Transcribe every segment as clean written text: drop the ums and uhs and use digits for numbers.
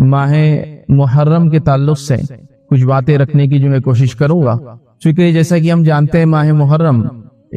ماہ محرم کے تعلق سے کچھ باتیں رکھنے کی جو میں کوشش کروں گا، چونکہ جیسا کہ ہم جانتے ہیں ماہ محرم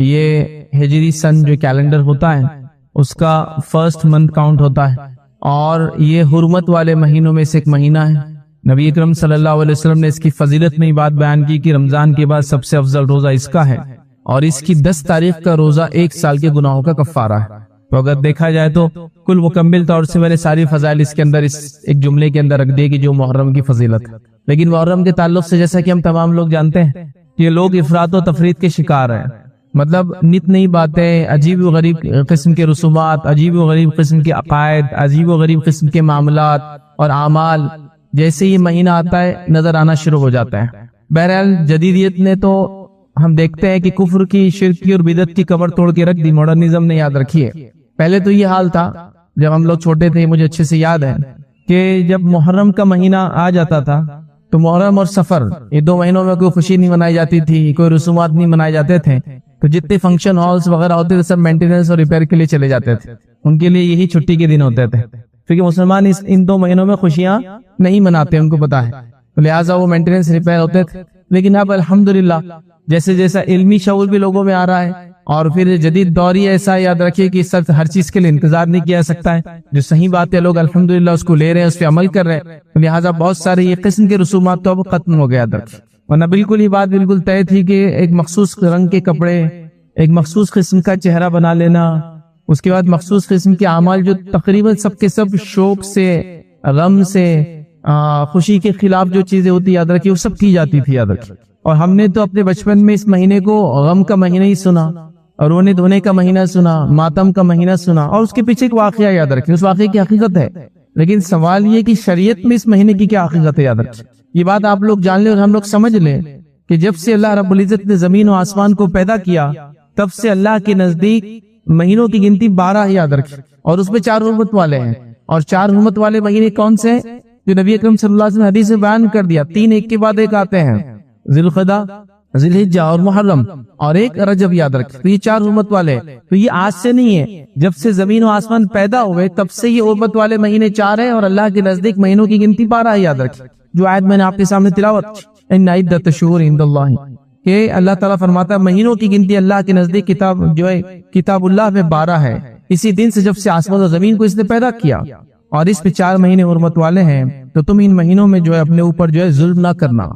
یہ ہجری سن جو کیلنڈر ہوتا ہے اس کا فرسٹ منتھ کاؤنٹ ہوتا ہے، اور یہ حرمت والے مہینوں میں سے ایک مہینہ ہے۔ نبی اکرم صلی اللہ علیہ وسلم نے اس کی فضیلت میں بات بیان کی کہ رمضان کے بعد سب سے افضل روزہ اس کا ہے، اور اس کی 10 تاریخ کا روزہ 1 سال کے گناہوں کا کفارہ ہے۔ تو اگر دیکھا جائے تو کل مکمل طور سے میں نے ساری فضائل اس کے اندر اس ایک جملے کے اندر رکھ دی کہ جو محرم کی فضیلت ہے۔ لیکن محرم کے تعلق سے جیسا کہ ہم تمام لوگ جانتے ہیں کہ لوگ افراط و تفریط کے شکار ہیں، مطلب نت نئی باتیں، عجیب و غریب قسم کے رسومات، عجیب و غریب قسم کے عقائد، عجیب و غریب قسم کے معاملات اور اعمال جیسے یہ مہینہ آتا ہے نظر آنا شروع ہو جاتا ہے۔ بہرحال جدیدیت نے تو ہم دیکھتے ہیں کہ کفر کی، شرک کی اور بدعت کی کمر توڑ کے رکھ دی، ماڈرنزم نے، یاد رکھیے۔ پہلے تو یہ حال تھا جب ہم لوگ چھوٹے تھے، مجھے اچھے سے یاد ہے کہ جب محرم کا مہینہ آ جاتا تھا تو محرم اور سفر یہ 2 مہینوں میں کوئی خوشی نہیں منائی جاتی تھی، کوئی رسومات نہیں منائے جاتے تھے، تو جتنے فنکشن ہالز وغیرہ ہوتے تھے سب مینٹیننس اور ریپیئر کے لیے چلے جاتے تھے، ان کے لیے یہی چھٹی کے دن ہوتے تھے، کیونکہ مسلمان ان 2 مہینوں میں خوشیاں نہیں مناتے، ان کو پتا ہے، لہٰذا وہ مینٹیننس ریپیئر ہوتے تھے۔ لیکن اب الحمدللہ جیسے جیسا علمی شعور بھی لوگوں میں آ رہا ہے، اور پھر جدید دور ہی ایسا، یاد رکھیے کہ سب ہر چیز کے لیے انتظار نہیں کیا سکتا ہے، جو صحیح بات ہے لوگ الحمدللہ اس کو لے رہے ہیں، اس پہ عمل کر رہے ہیں، لہٰذا بہت سارے یہ قسم کے رسومات تو اب ختم ہو گیا درد، ورنہ بالکل یہ بات بالکل طے تھی کہ ایک مخصوص رنگ کے کپڑے، ایک مخصوص قسم کا چہرہ بنا لینا، اس کے بعد مخصوص قسم کے اعمال جو تقریباً سب کے سب شوق سے، غم سے، خوشی کے خلاف جو چیزیں ہوتی یاد رکھیے وہ سب کی جاتی تھی، یاد رکھیے۔ اور ہم نے تو اپنے بچپن میں اس مہینے کو غم کا مہینہ ہی سنا، اور رونے دھونے کا مہینہ سنا، ماتم کا مہینہ سنا، اور اس کے پیچھے ایک واقعہ یاد رکھیں، اس واقعے کی حقیقت ہے، لیکن سوال یہ کہ شریعت میں اس مہینے کی کیا حقیقت ہے، یاد رکھیں۔ یہ بات آپ لوگ جان لیں اور ہم لوگ سمجھ لیں کہ جب سے اللہ رب العزت نے زمین و آسمان کو پیدا کیا تب سے اللہ کے نزدیک مہینوں کی گنتی 12 ہے، یاد رکھیں، اور اس میں 4 حرمت والے ہیں، اور 4 حرمت والے مہینے کون سے ہیں جو نبی اکرم صلی اللہ علیہ وسلم حدیث میں بیان کر دیا، 3 ایک کے بعد ایک آتے ہیں، ذی القعدہ، ذی الحجہ اور محرم، اور ایک رجب، یاد رکھیں۔ تو یہ 4 حرمت والے، تو یہ آج سے نہیں ہے، جب سے زمین و آسمان پیدا ہوئے تب سے یہ حرمت والے مہینے 4 ہیں، اور اللہ کے نزدیک مہینوں کی گنتی 12 ہے، یاد رکھیں۔ جو آیت میں نے آپ کے سامنے تلاوت کی، ان عدۃ الشہور عند اللہ، کہ اللہ تعالیٰ فرماتا ہے مہینوں کی گنتی اللہ کے نزدیک کتاب جو ہے کتاب اللہ میں 12 ہے، اسی دن سے جب سے آسمان و زمین کو اس نے پیدا کیا، اور اس پہ 4 مہینے حرمت والے ہیں، تو تم ان مہینوں میں جو ہے اپنے اوپر جو ہے ظلم نہ کرنا۔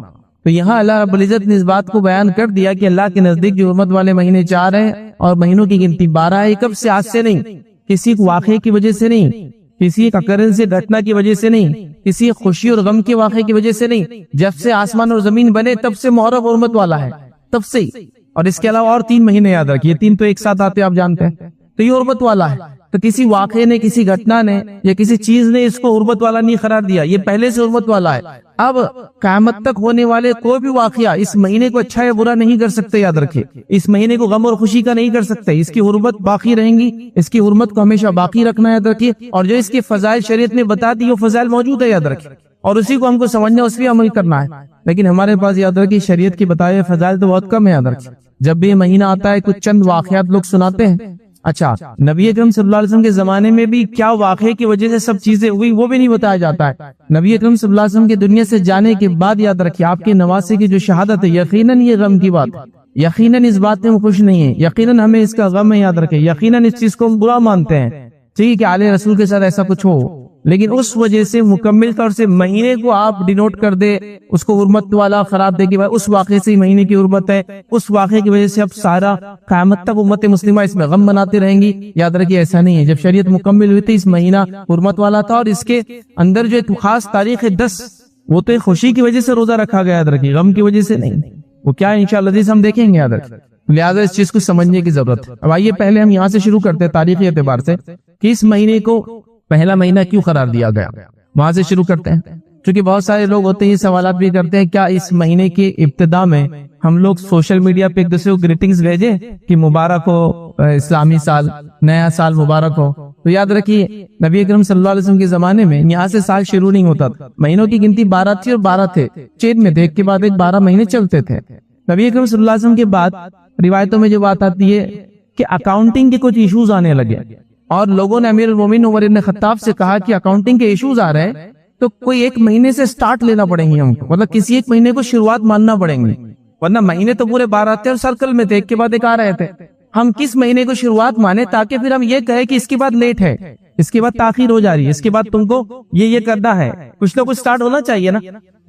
تو یہاں اللہ رب العزت نے اس بات کو بیان کر دیا کہ اللہ کے نزدیک جو حرمت والے مہینے 4 ہیں اور مہینوں کی گنتی 12 ہے، کب سے؟ آج سے نہیں، کسی واقعے کی وجہ سے نہیں، کسی ایک اکرنس گھٹنا کی وجہ سے نہیں، کسی خوشی اور غم کے واقعے کی وجہ سے نہیں، جب سے آسمان اور زمین بنے تب سے محرم حرمت والا ہے، تب سے ہی۔ اور اس کے علاوہ اور 3 مہینے یاد رکھیے، 3 تو ایک ساتھ آتے آپ جانتے ہیں، تو یہ حرمت والا ہے۔ تو کسی واقعے نے، کسی گھٹنا نے یا کسی چیز نے اس کو حرمت والا نہیں قرار دیا، یہ پہلے سے حرمت والا ہے۔ اب قیامت تک ہونے والے کوئی بھی واقعہ اس مہینے کو اچھا یا برا نہیں کر سکتے، یاد رکھیے، اس مہینے کو غم اور خوشی کا نہیں کر سکتے، اس کی حرمت باقی رہیں گی، اس کی حرمت کو ہمیشہ باقی رکھنا، یاد رکھیے، اور جو اس کے فضائل شریعت نے بتا دی وہ فضائل موجود ہے، یاد رکھیے، اور اسی کو ہم کو سمجھنا، اس پہ عمل کرنا ہے۔ لیکن ہمارے پاس یاد رکھیے شریعت کی بتائے فضائل تو بہت کم ہے، یاد رکھیے۔ جب بھی یہ مہینہ آتا ہے کچھ چند واقعات لوگ سناتے ہیں، اچھا نبی اکرم صلی اللہ علیہ وسلم کے زمانے میں بھی کیا واقعے کی وجہ سے سب چیزیں ہوئی وہ بھی نہیں بتایا جاتا ہے۔ نبی اکرم صلی اللہ علیہ وسلم کے دنیا سے جانے کے بعد یاد رکھیے آپ کے نواسے کی جو شہادت ہے، یقیناً یہ غم کی بات ہے، یقیناً اس بات میں خوش نہیں ہے، یقیناً ہمیں اس کا غم ہے، یاد رکھیں، یقیناً اس چیز کو ہم برا مانتے ہیں، ٹھیک ہے، آل رسول کے ساتھ ایسا کچھ ہو، لیکن اس وجہ سے مکمل طور سے مہینے کو آپ ڈینوٹ کر دے، اس کو حرمت والا قرار دے کہ اس واقعے سے مہینے کی حرمت ہے، اس واقعے کی وجہ سے اب سارا قیامت تک امت مسلمہ اس میں غم مناتے رہیں گی، یاد رکھیے ایسا نہیں ہے۔ جب شریعت مکمل ہوئی تھی اس مہینہ حرمت والا تھا، اور اس کے اندر جو ایک خاص تاریخ ہے 10، وہ تو خوشی کی وجہ سے روزہ رکھا گیا، یاد رکھیے، غم کی وجہ سے نہیں، وہ کیا ہے انشاءاللہ عزیز ہم دیکھیں گے، یاد رکھیے، لہٰذا اس چیز کو سمجھنے کی ضرورت ہے۔ اب آئیے پہلے ہم یہاں سے شروع کرتے ہیں تاریخی اعتبار سے کہ اس مہینے کو پہلا مہینہ کیوں قرار دیا گیا، وہاں سے شروع کرتے ہیں، کیونکہ بہت سارے لوگ ہوتے ہیں یہ سوالات بھی کرتے ہیں کیا اس مہینے کی ابتدا میں ہم لوگ سوشل میڈیا پہ ایک دوسرے کو گریٹنگز بھیجیں کہ مبارک ہو اسلامی سال، نیا سال مبارک ہو؟ تو یاد رکھیے نبی اکرم صلی اللہ علیہ وسلم کے زمانے میں یہاں سے سال شروع نہیں ہوتا تھا، مہینوں کی گنتی 12 تھی، اور 12 تھے، چین میں تھے، ایک کے بعد ایک 12 مہینے چلتے تھے۔ نبی اکرم صلی اللہ علیہ وسلم کے بعد روایتوں میں جو بات آتی ہے کہ اکاؤنٹنگ کے کچھ ایشوز آنے لگے، اور لوگوں نے امیر المومنین عمر بن خطاب سے کہا کہ اکاؤنٹنگ کے ایشوز آ رہے ہیں، تو کوئی ایک مہینے سے سٹارٹ لینا پڑیں گے ہم کو، مطلب کسی ایک مہینے کو شروعات ماننا پڑیں گے، ورنہ مہینے تو پورے 12 تھے اور سرکل میں تھے، ایک کے بعد ایک آ رہے تھے. ہم کس مہینے کو شروعات مانے تاکہ پھر ہم یہ کہیں کہ اس کے بعد لیٹ ہے، اس کے بعد تاخیر ہو جا رہی ہے، اس کے بعد تم کو یہ کرنا ہے، کچھ نہ کچھ سٹارٹ ہونا چاہیے نا.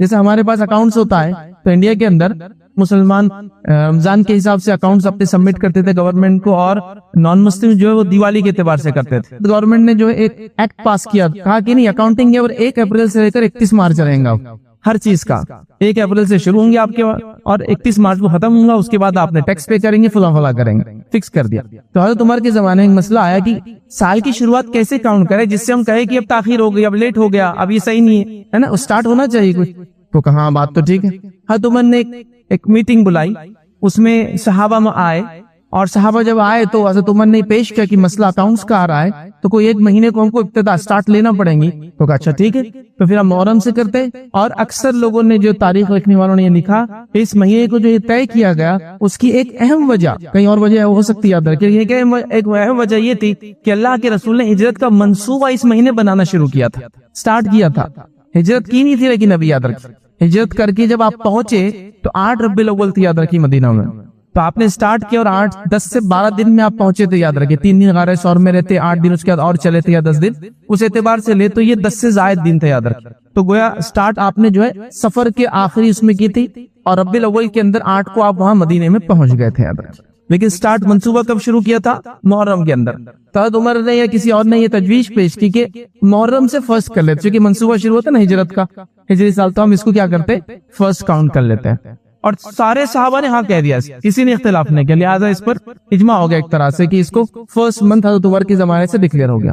جیسے ہمارے پاس اکاؤنٹس ہوتا ہے تو انڈیا کے اندر مسلمان رمضان کے حساب سے اکاؤنٹس اپنے سبمٹ کرتے تھے گورنمنٹ کو، اور نان مسلم جو ہے وہ دیوالی کے اعتبار سے کرتے تھے. گورنمنٹ نے جو ہے ایک ایکٹ پاس کیا، کہا کہ نہیں اکاؤنٹنگ ہے اور 1 اپریل سے لے کر 31 مارچ رہیں گا ہر چیز کا. 1 اپریل سے شروع ہوں گے آپ کے اور 31 مارچ کو ختم ہوں گا، اس کے بعد آپ نے ٹیکس پے کریں گے، فلاں کریں گے، فکس کر دیا. تو حضرت عمر کے زمانے میں مسئلہ آیا کہ سال کی شروعات کیسے کاؤنٹ کرے جس سے ہم کہیں کہ اب تاخیر ہو گئی، اب لیٹ ہو گیا، اب یہ صحیح نہیں ہے نا، اسٹارٹ ہونا چاہیے کچھ. تو کہاں بات تو ٹھیک ہے. حضرت عمر نے ایک میٹنگ بلائی، اس میں صحابہ میں آئے، اور صحابہ جب آئے تو حضرت عمر نے پیش کیا کہ مسئلہ اکاؤنٹس کا آ رہا ہے، تو کوئی ایک مہینے کو ہم کو ابتدا سٹارٹ لینا پڑیں گی. تو کہا اچھا ٹھیک ہے، تو پھر ہم محرم سے کرتے. اور اکثر لوگوں نے جو تاریخ لکھنے والوں نے یہ لکھا کہ اس مہینے کو جو یہ طے کیا گیا اس کی ایک اہم وجہ، کہیں اور وجہ ہو سکتی ہے یاد رکھیں، ایک اہم وجہ یہ تھی کہ اللہ کے رسول نے ہجرت کا منصوبہ اس مہینے بنانا شروع کیا تھا، سٹارٹ کیا تھا. ہجرت کی نہیں تھی لیکن ابھی یاد رکھیں، ہجرت کر کے جب آپ پہنچے تو 8 ربیع الاول تھی یاد رکھی مدینہ میں. تو آپ نے سٹارٹ کیا اور 10 سے 12 دن میں آپ پہنچے تھے یاد رکھیں. 3 دن غار ثور میں رہتے، 8 دن اس کے بعد اور چلے تھے یا 10 دن، اس اعتبار سے لے تو یہ 10 سے زائد دن تھے یاد رکھیں. تو گویا سٹارٹ آپ نے جو ہے سفر کے آخری اس میں کی تھی، اور ربیع الاول کے اندر 8 کو آپ وہاں مدینے میں پہنچ گئے تھے یاد رکھیں. لیکن سٹارٹ منصوبہ کب شروع کیا تھا؟ محرم کے اندر. حضرت عمر نے یا کسی اور نے یہ تجویز پیش کی کہ محرم سے فرسٹ کر لیتے، کیونکہ منصوبہ شروع ہوتا نا ہجرت کا، ہجری سال، تو ہم اس کو کیا کرتے فرسٹ کاؤنٹ کر لیتے ہیں. اور سارے صحابہ نے ہاں کہہ دیا، کسی نے اختلاف نہیں کیا، لہٰذا اس پر اجماع ہو گیا ایک طرح سے کہ اس کو فرسٹ منتھ حضرت عمر کے زمانے سے ڈکلیئر ہو گیا.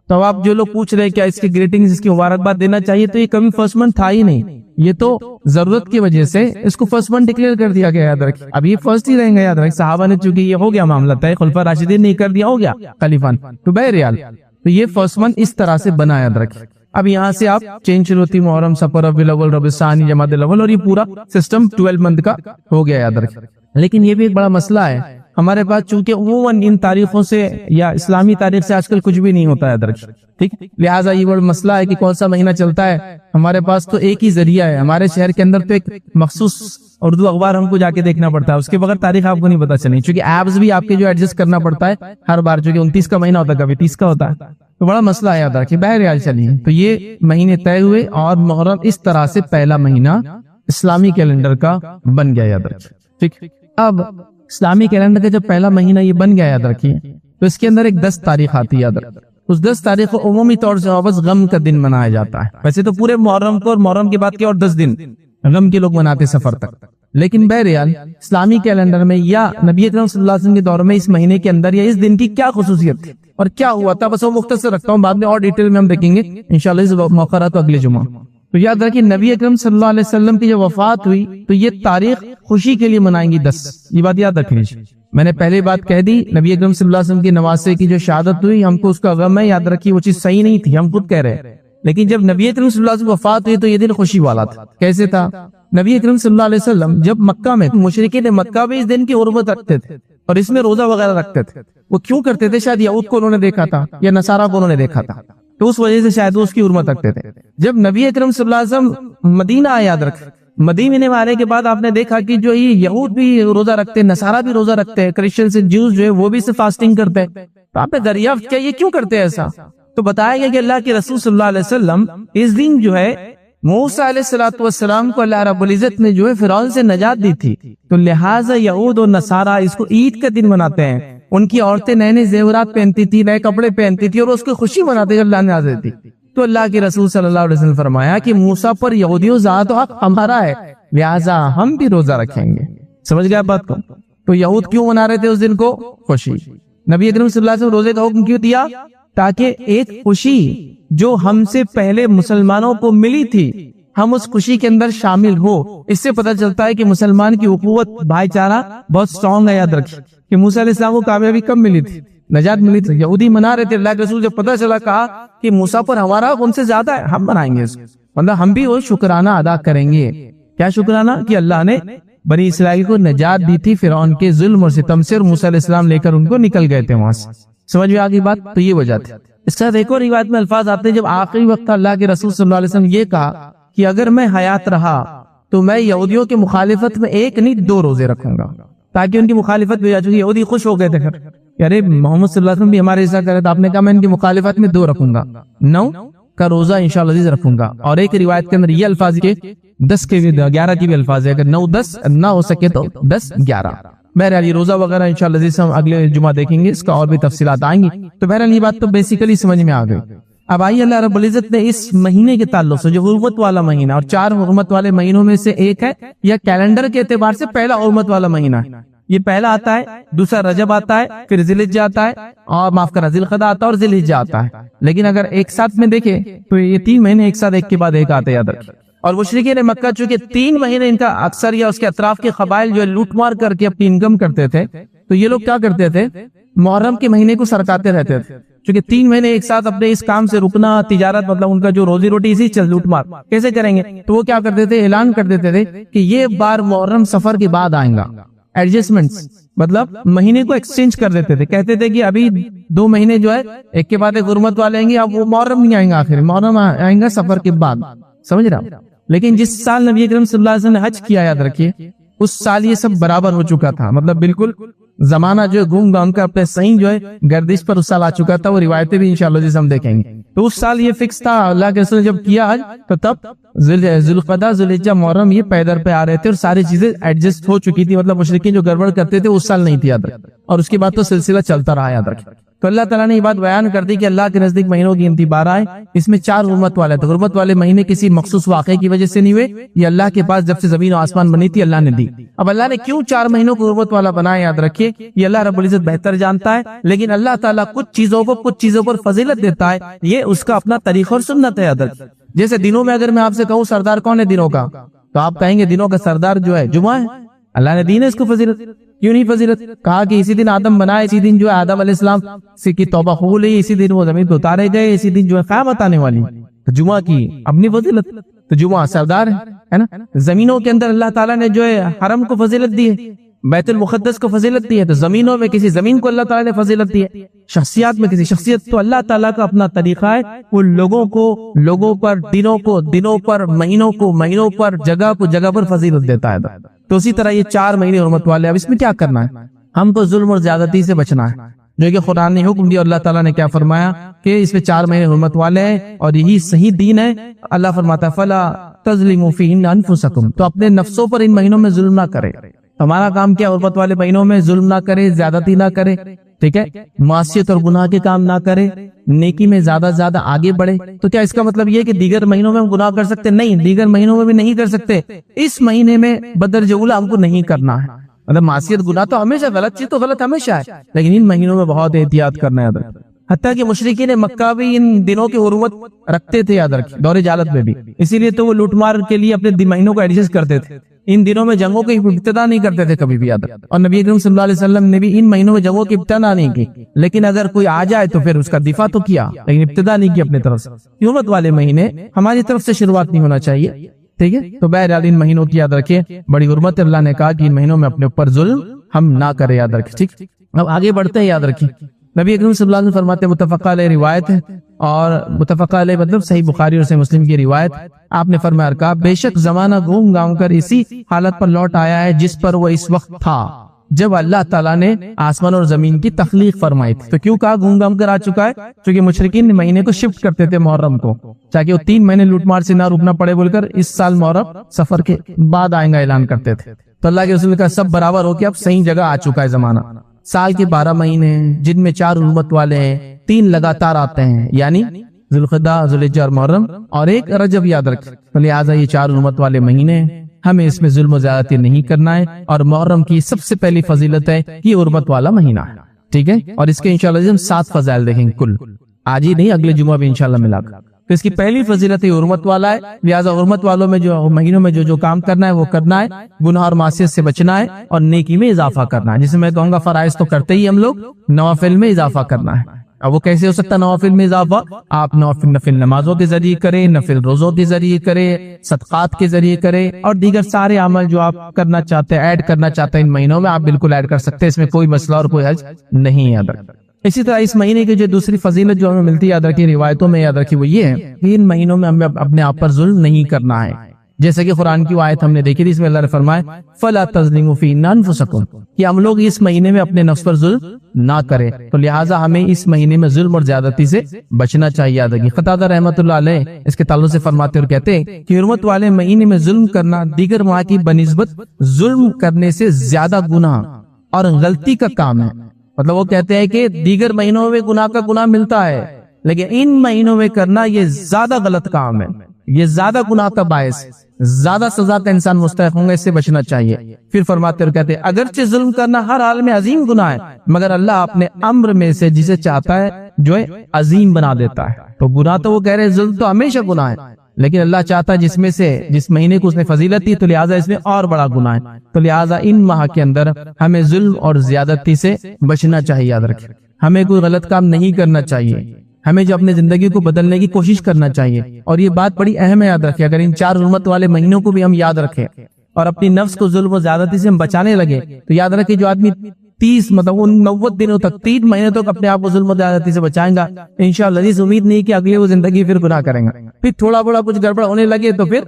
تو اب جو لوگ پوچھ رہے ہیں کیا اس کی گریٹنگز، اس کی مبارکباد دینا چاہیے، تو یہ کبھی فرسٹ منتھ تھا ہی نہیں، یہ تو ضرورت کی وجہ سے اس کو فرسٹ منتھ ڈکلیئر کر دیا گیا یاد رکھیں. اب یہ فرسٹ ہی رہیں گا یاد رکھیں، صحابہ نے چونکہ یہ ہو گیا معاملہ طے، خلفاء راشدین نے کر دیا، ہو گیا خلیفان، تو بہرحال تو یہ فرسٹ منتھ اس طرح سے بنا یاد رکھیں. اب یہاں سے آپ چینج شروع ہوتی محرم، صفر، ربیع الاول، ربیع الثانی، جمادی الاول، اور یہ پورا سسٹم 12 منتھ کا ہو گیا یاد رکھیں. لیکن یہ بھی ایک بڑا مسئلہ ہے ہمارے پاس، چونکہ عموماً ان تاریخوں سے یا اسلامی تاریخ سے آج کل کچھ بھی نہیں ہوتا یاد رکھیں، ٹھیک، لہٰذا یہ بڑا مسئلہ ہے کہ کون سا مہینہ چلتا ہے. ہمارے پاس تو ایک ہی ذریعہ ہے، ہمارے شہر کے اندر تو ایک مخصوص اردو اخبار ہم کو جا کے دیکھنا پڑتا ہے، اس کے بغیر تاریخ آپ کو نہیں پتا چلیں، چونکہ ایپس بھی آپ کے جو ایڈجسٹ کرنا پڑتا ہے ہر بار، چونکہ 29 کا مہینہ ہوتا ہے، کبھی 30 کا ہوتا ہے، تو بڑا مسئلہ ہے یاد رکھیں. بہرحال چلیے، تو یہ مہینے طے ہوئے اور محرم اس طرح سے پہلا مہینہ اسلامی کیلنڈر کا بن گیا یاد رکھیں. ٹھیک، اب اسلامی کیلنڈر کا جب پہلا مہینہ یہ بن گیا یاد رکھیے، تو اس کے اندر ایک 10 تاریخ آتی ہے یاد رکھیں. اس 10 تاریخ کو عمومی طور سے واپس غم کا دن منایا جاتا ہے. ویسے تو پورے محرم کو اور محرم کے بعد کے اور 10 دن غم کے لوگ مناتے سفر تک، لیکن بہرحال اسلامی کیلنڈر میں یا نبی اکرم صلی اللہ علیہ وسلم کے دور میں اس مہینے کے اندر یا اس دن کی کیا خصوصیت تھی اور کیا ہوا تھا، بس وہ مختصر رکھتا ہوں، بعد میں اور ڈیٹیل میں ہم دیکھیں گے انشاءاللہ اس موقع رہا تو اگلے جمعہ. تو یاد رکھیں نبی اکرم صلی اللہ علیہ وسلم کی جب وفات ہوئی تو یہ تاریخ خوشی کے لیے منائیں گی 10، یہ بات یاد رکھ لیجیے. میں نے پہلے بات کہہ دی، نبی اکرم صلی اللہ علیہ وسلم کی نواسے کی جو شہادت ہوئی، ہم کو اس کا غم ہے، یاد رکھیے وہ چیز صحیح نہیں تھی، ہم خود کہہ رہے ہیں. لیکن جب نبی اکرم صلی اللہ علیہ وسلم وفات ہوئی تو یہ دن خوشی والا تھا. کیسے تھا؟ نبی اکرم صلی اللہ علیہ وسلم جب مکہ میں، مشرکین مکہ بھی اس دن کی حرمت رکھتے تھے اور اس میں روزہ وغیرہ رکھتے تھے. وہ کیوں کرتے تھے؟ شاید یہود کو انہوں نے دیکھا تھا یا نصارہ کو انہوں نے دیکھا تھا، تو اس وجہ سے شاید وہ اس کی حرمت رکھتے تھے. جب نبی اکرم صلی اللہ علیہ وسلم مدینہ آئے، یاد رکھ، مدینے میں آنے کے بعد آپ نے دیکھا کہ جو یہ یہود بھی روزہ رکھتے ہیں، نصارہ بھی روزہ رکھتے ہیں، کرسچن سے جیوز جو ہے وہ بھی فاسٹنگ کرتے ہیں. تو آپ نے دریافت کیا یہ کیوں کرتے ہیں ایسا؟ تو بتایا گیا کہ اللہ کے رسول صلی اللہ علیہ وسلم اس دن جو ہے موسیٰ علیہ السلام کو اللہ رب العزت نے جو ہے فرعون سے نجات دی تھی، تو لہٰذا یہود اور نصارہ اس کو عید کا دن مناتے ہیں. ان کی عورتیں نئے نئے زیورات پہنتی تھی، نئے کپڑے پہنتی تھی اور اس کی خوشی مناتے اللہ نے نازل دی. تو اللہ کے رسول صلی اللہ علیہ وسلم فرمایا کہ موسیٰ پر یہودیوں ذات و حق ہمارا ہے، لہٰذا ہم بھی روزہ رکھیں گے. سمجھ گئے بات کو؟ تو یہود کیوں منا رہے تھے اس دن کو؟ خوشی. نبی اکرم صلی اللہ علیہ وسلم روزے کا حکم کیوں دیا؟ تاکہ ایک خوشی جو ہم سے پہلے مسلمانوں کو ملی تھی ہم اس خوشی کے اندر شامل ہو. اس سے پتہ چلتا ہے کہ مسلمان کی اخوت، بھائی چارہ بہت سٹرونگ ہے. یاد رکھیں کہ موسیٰ علیہ السلام کو کامیابی کب ملی تھی؟ نجات ملی تھی. یہودی منا رہے تھے، اللہ کے رسول جب پتہ چلا کہا کہ موسیٰ پر ہمارا ان سے زیادہ ہے، ہم منائیں گے اس کو، مطلب ہم بھی وہ شکرانہ ادا کریں گے. کیا شکرانہ؟ کہ اللہ نے بنی اسرائیل کو نجات دی تھی فرعون کے ظلم اور ستم سے، اور موسیٰ علیہ السلام لے کر ان کو نکل گئے تھے وہاں سے. سمجھ میں آ گئی بات؟ تو یہ وجہ تھی. اس کا ایک اور روایت میں الفاظ آتے ہیں، جب آخری وقت اللہ کے رسول صلی اللہ علیہ وسلم یہ کہا کہ اگر میں حیات رہا تو میں یہودیوں کی مخالفت میں 1 نہیں 2 روزے رکھوں گا، تاکہ ان کی مخالفت بھی ہو جائے۔ یہودی خوش ہو گئے تھے کہ ارے محمد صلی اللہ علیہ وسلم بھی ہمارے ایسا کرے، تو آپ نے کہا میں ان کی مخالفت میں 2 رکھوں گا، 9 کا روزہ انشاءاللہ عزیز رکھوں گا۔ اور ایک روایت کے اندر یہ الفاظ کے 10 کے بھی 11 کی بھی الفاظ ہے، اگر 9 10 نہ ہو سکے تو 10 11۔ بہرحال یہ روزہ وغیرہ انشاءاللہ عزیز ہم اگلے جمعہ دیکھیں گے، اس کا اور بھی تفصیلات آئیں گی۔ تو بہرحال یہ بات تو بیسیکلی سمجھ میں آ گئی۔ اب آئیے اللہ رب العزت نے اس مہینے کے تعلق سے، جو حرمت والا مہینہ اور 4 حرمت والے مہینوں میں سے ایک ہے، یا کیلنڈر کے اعتبار سے پہلا حرمت والا مہینہ ہے، یہ پہلا آتا ہے، دوسرا رجب آتا ہے، پھر ذی الحجہ آتا ہے، اور معاف کرنا ذی القعدہ آتا ہے، اور ذی الحجہ آتا ہے۔ لیکن اگر ایک ساتھ میں دیکھیں تو یہ 3 مہینے ایک ساتھ ایک کے بعد ایک آتے ہیں، یاد رکھیں۔ اور مشرکین مکہ چونکہ 3 مہینے ان کا اکثر یا اس کے اطراف کے قبائل جو لوٹ مار کر کے اپنی انکم کرتے تھے، تو یہ لوگ کیا کرتے تھے، محرم کے مہینے کو سرکاتے رہتے تھے، چونکہ 3 مہینے ایک ساتھ اپنے اس کام سے رکنا، تجارت مطلب ان کا جو روزی روٹی اسی چل لوٹ مار کیسے کریں گے، تو وہ کیا کرتے تھے، اعلان کر دیتے تھے کہ یہ بار محرم سفر کے بعد آئیں گا۔ ایڈجسٹمنٹس مطلب مہینے کو ایکسچینج کر دیتے تھے، کہتے تھے کہ ابھی 2 مہینے جو ہے ایک کے بعد ایک حرمت والے آئیں گے، اب وہ محرم نہیں آئیں گا، آخر محرم آئیں گا سفر کے بعد، سمجھ رہا ہوں۔ لیکن جس سال نبی اکرم صلی اللہ علیہ وسلم نے حج کیا، یاد رکھیے اس سال یہ سب برابر ہو چکا تھا، مطلب بالکل زمانہ جو ہے گھوم گام کا اپنے صحیح جو ہے گردش پر اس سال آ چکا تھا، وہ روایتیں بھی انشاءاللہ ہم دیکھیں گے۔ تو اس سال یہ فکس تھا، اللہ کے رسول جب کیا حج تو تب ذی القعدہ ذی الحجہ محرم یہ پیدر پہ آ رہے تھے، اور ساری چیزیں ایڈجسٹ ہو چکی تھی، مطلب مشرکین جو گڑبڑ کرتے تھے اس سال نہیں تھی، یاد رکھ، اور اس کے بعد تو سلسلہ چلتا رہا، یاد رکھ۔ تو اللہ تعالیٰ نے یہ بات بیان کر دی کہ اللہ کے نزدیک مہینوں کی گنتی 12 ہے، اس میں 4 حرمت والے تھے۔ حرمت والے مہینے کسی مخصوص واقعے کی وجہ سے نہیں ہوئے، یہ اللہ کے پاس جب سے زمین و آسمان بنی تھی اللہ نے دی۔ اب اللہ نے کیوں 4 مہینوں کو حرمت والا بنایا، یاد رکھیے یہ اللہ رب العزت بہتر جانتا ہے، لیکن اللہ تعالیٰ کچھ چیزوں پر فضیلت دیتا ہے، یہ اس کا اپنا طریقہ اور سنت ہے، یاد رکھیے۔ جیسے دنوں میں اگر میں آپ سے کہوں سردار کون ہے دنوں کا، تو آپ کہیں گے دنوں کا سردار جو ہے جمعہ ہے، اللہ نے دین ہے اس کو فضیلت۔ کیوں نہیں فضیلت؟ کہا کہ اسی دن آدم بنا، اسی دن جو ہے آدم علیہ السلام سے کی توبہ قبول ہوئی، اسی دن وہ زمین پہ اتارے گئے، اسی دن جو ہے قیامت آنے والی، تو جمعہ کی اپنی فضیلت، تو جمعہ سردار ہے نا۔ زمینوں کے اندر اللہ تعالیٰ نے جو ہے حرم کو فضیلت دی ہے، بیت المقدس کو فضیلت دی ہے، تو زمینوں میں کسی زمین کو اللہ تعالیٰ نے فضیلت دی ہے، شخصیات میں کسی شخصیت، تو اللہ تعالیٰ کا اپنا طریقہ ہے، وہ لوگوں پر دنوں پر مہینوں پر جگہ پر فضیلت دیتا ہے۔ تو اسی طرح یہ 4 مہینے حرمت والے، اب اس میں کیا کرنا ہے، ہم کو ظلم اور زیادتی سے بچنا ہے، جو کہ قرآن نے حکم دیا، اللہ تعالیٰ نے کیا فرمایا کہ اس میں 4 مہینے حرمت والے ہیں اور یہی صحیح دین ہے۔ اللہ فرماتا ہے فَلَا تَظْلِمُوا فِيهِنَّ أَنفُسَكُمْ، تو اپنے نفسوں پر ان مہینوں میں ظلم نہ کرے۔ ہمارا کام کیا، حرمت والے مہینوں میں ظلم نہ کرے، زیادتی نہ کرے، ٹھیک ہے، معصیت اور گناہ کے کام نہ کرے، نیکی میں زیادہ آگے بڑھے۔ تو کیا اس کا مطلب یہ کہ دیگر مہینوں میں ہم گناہ کر سکتے؟ نہیں، دیگر مہینوں میں بھی نہیں کر سکتے، اس مہینے میں بدرجہ اولیٰ ہم کو نہیں کرنا ہے۔ مطلب معصیت گناہ تو ہمیشہ غلط چیز تو غلط ہمیشہ ہے، لیکن ان مہینوں میں بہت احتیاط کرنا ہے، یاد رکھیں۔ حتیٰ کہ مشرکین مکہ بھی ان دنوں کی حرمت رکھتے تھے، یاد رکھیں، دور جہالت میں بھی، اسی لیے تو وہ لوٹ مار کے لیے اپنے مہینوں کو ایڈجسٹ کرتے تھے۔ ان دنوں میں جنگوں کی ابتدا نہیں کرتے تھے کبھی بھی، یاد رکھیں، اور نبی اکرم صلی اللہ علیہ وسلم نے بھی ان مہینوں میں جنگوں کی ابتدا نہیں کی، لیکن اگر کوئی آ جائے تو پھر اس کا دفاع تو کیا، لیکن ابتدا نہیں کی اپنے طرف سے۔ حرمت والے مہینے ہماری طرف سے شروعات نہیں ہونا چاہیے، ٹھیک ہے۔ تو بہرحال ان مہینوں کی یاد رکھیں، بڑی حرمت اللہ نے کہا کہ ان مہینوں میں اپنے اوپر ظلم ہم نہ کریں، یاد رکھیں، ٹھیک۔ اب آگے بڑھتے ہیں، یاد رکھیں نبی اکرم صلی اللہ علیہ وسلم فرماتے ہیں، متفق علیہ روایت ہے، اور متفق علیہ مطلب صحیح بخاری اور صحیح مسلم کی روایت، آپ نے فرمایا کہا بے شک زمانہ گھوم گاؤں کر اسی حالت پر لوٹ آیا ہے جس پر وہ اس وقت تھا جب اللہ تعالیٰ نے آسمان اور زمین کی تخلیق فرمائی تھی۔ تو کیوں کہا گھوم گام کر آ چکا ہے؟ کیونکہ مشرکین مہینے کو شفٹ کرتے تھے محرم کو، تاکہ وہ 3 مہینے لوٹ مار سے نہ رکنا پڑے بول کر اس سال محرم سفر کے بعد آئیں گا اعلان کرتے تھے۔ تو اللہ کے رسول کا سب برابر ہو کے اب صحیح جگہ آ چکا ہے زمانہ۔ سال کے 12 مہینے جن میں 4 حرمت والے ہیں، 3 لگاتار آتے ہیں، یعنی ذی القعدہ، ذی الحجہ اور محرم، اور ایک رجب، یاد رکھ۔ لہٰذا یہ 4 حرمت والے مہینے ہیں، ہمیں اس میں ظلم و زیادتی نہیں کرنا ہے، اور محرم کی سب سے پہلی فضیلت ہے یہ حرمت والا مہینہ ہے، ٹھیک ہے۔ اور اس کے انشاءاللہ ہم 7 فضائل دیکھیں گے کل، آج ہی نہیں اگلے جمعہ بھی انشاءاللہ ملا کر۔ تو اس کی پہلی فضیلت یہ حرمت والا ہے، لہٰذا حرمت والوں میں جو مہینوں میں جو کام کرنا ہے وہ کرنا ہے، گناہ اور معصیت سے بچنا ہے، اور نیکی میں اضافہ کرنا ہے۔ جسے میں کہوں گا فرائض تو کرتے ہی ہم لوگ، نوافل میں اضافہ کرنا ہے۔ اب وہ کیسے ہو سکتا نوافل میں اضافہ؟ آپ نفل نمازوں کے ذریعے کریں، نفل روزوں کے ذریعے کریں، صدقات کے ذریعے کریں، اور دیگر سارے عمل جو آپ کرنا چاہتے ہیں، ایڈ کرنا چاہتے ہیں ان مہینوں میں، آپ بالکل ایڈ کر سکتے ہیں، اس میں کوئی مسئلہ اور کوئی حرج نہیں ہے۔ اسی طرح اس مہینے کی جو دوسری فضیلت جو ہمیں ملتی ہے یاد رکھیے، روایتوں میں یاد رکھیے، وہ یہ ہے کہ ان مہینوں میں ہمیں اپنے آپ پر ظلم نہیں کرنا ہے. جیسے کہ قرآن کی آیت ہم نے دیکھی تھی، اس میں اللہ نے فرمایا فَلَا تَظْلِمُوا فِيهِنَّ أَنفُسَكُمْ، کہ ہم لوگ اس مہینے میں اپنے نفس پر ظلم نہ کریں. تو لہٰذا ہمیں اس مہینے میں ظلم اور زیادتی سے بچنا چاہیے. یاد رکھیے قتادہ رحمۃ اللہ علیہ اس کے تعلق سے فرماتے اور کہتے ہیں کہ حرمت والے مہینے میں ظلم کرنا دیگر ماہ کی بنسبت ظلم کرنے سے زیادہ گناہ اور غلطی کا کام ہے. مطلب وہ کہتے ہیں کہ دیگر مہینوں میں گناہ کا گناہ ملتا ہے، لیکن ان مہینوں میں کرنا یہ زیادہ غلط کام ہے، یہ زیادہ گناہ کا باعث، زیادہ سزا کا انسان مستحق ہوں گا، اس سے بچنا چاہیے. پھر فرماتے اور کہتے ہیں اگرچہ ظلم کرنا ہر حال میں عظیم گناہ ہے، مگر اللہ اپنے امر میں سے جسے چاہتا ہے جو ہے عظیم بنا دیتا ہے. تو گناہ تو وہ کہہ رہے ہیں ظلم تو ہمیشہ گناہ ہے، لیکن اللہ چاہتا ہے جس میں سے جس مہینے کو اس نے فضیلت دی تو لہٰذا اس میں اور بڑا گناہ ہے. تو لہٰذا ان ماہ کے اندر ہمیں ظلم اور زیادتی سے بچنا چاہیے. یاد رکھیں ہمیں کوئی غلط کام نہیں کرنا چاہیے، ہمیں جو اپنے زندگی کو بدلنے کی کوشش کرنا چاہیے. اور یہ بات بڑی اہم ہے، یاد رکھیں اگر ان 4 حرمت والے مہینوں کو بھی ہم یاد رکھیں اور اپنی نفس کو ظلم و زیادتی سے ہم بچانے لگے تو یاد رکھیں جو آدمی 30 مطلب 90 دنوں تک 3 مہینے تک اپنے آپ کو ظلم و زیادتی سے بچائیں گا، انشاءاللہ اس امید نہیں کہ اگلی وہ زندگی پھر گناہ کریں گا. پھر تھوڑا بڑا کچھ گڑبڑ ہونے لگے تو پھر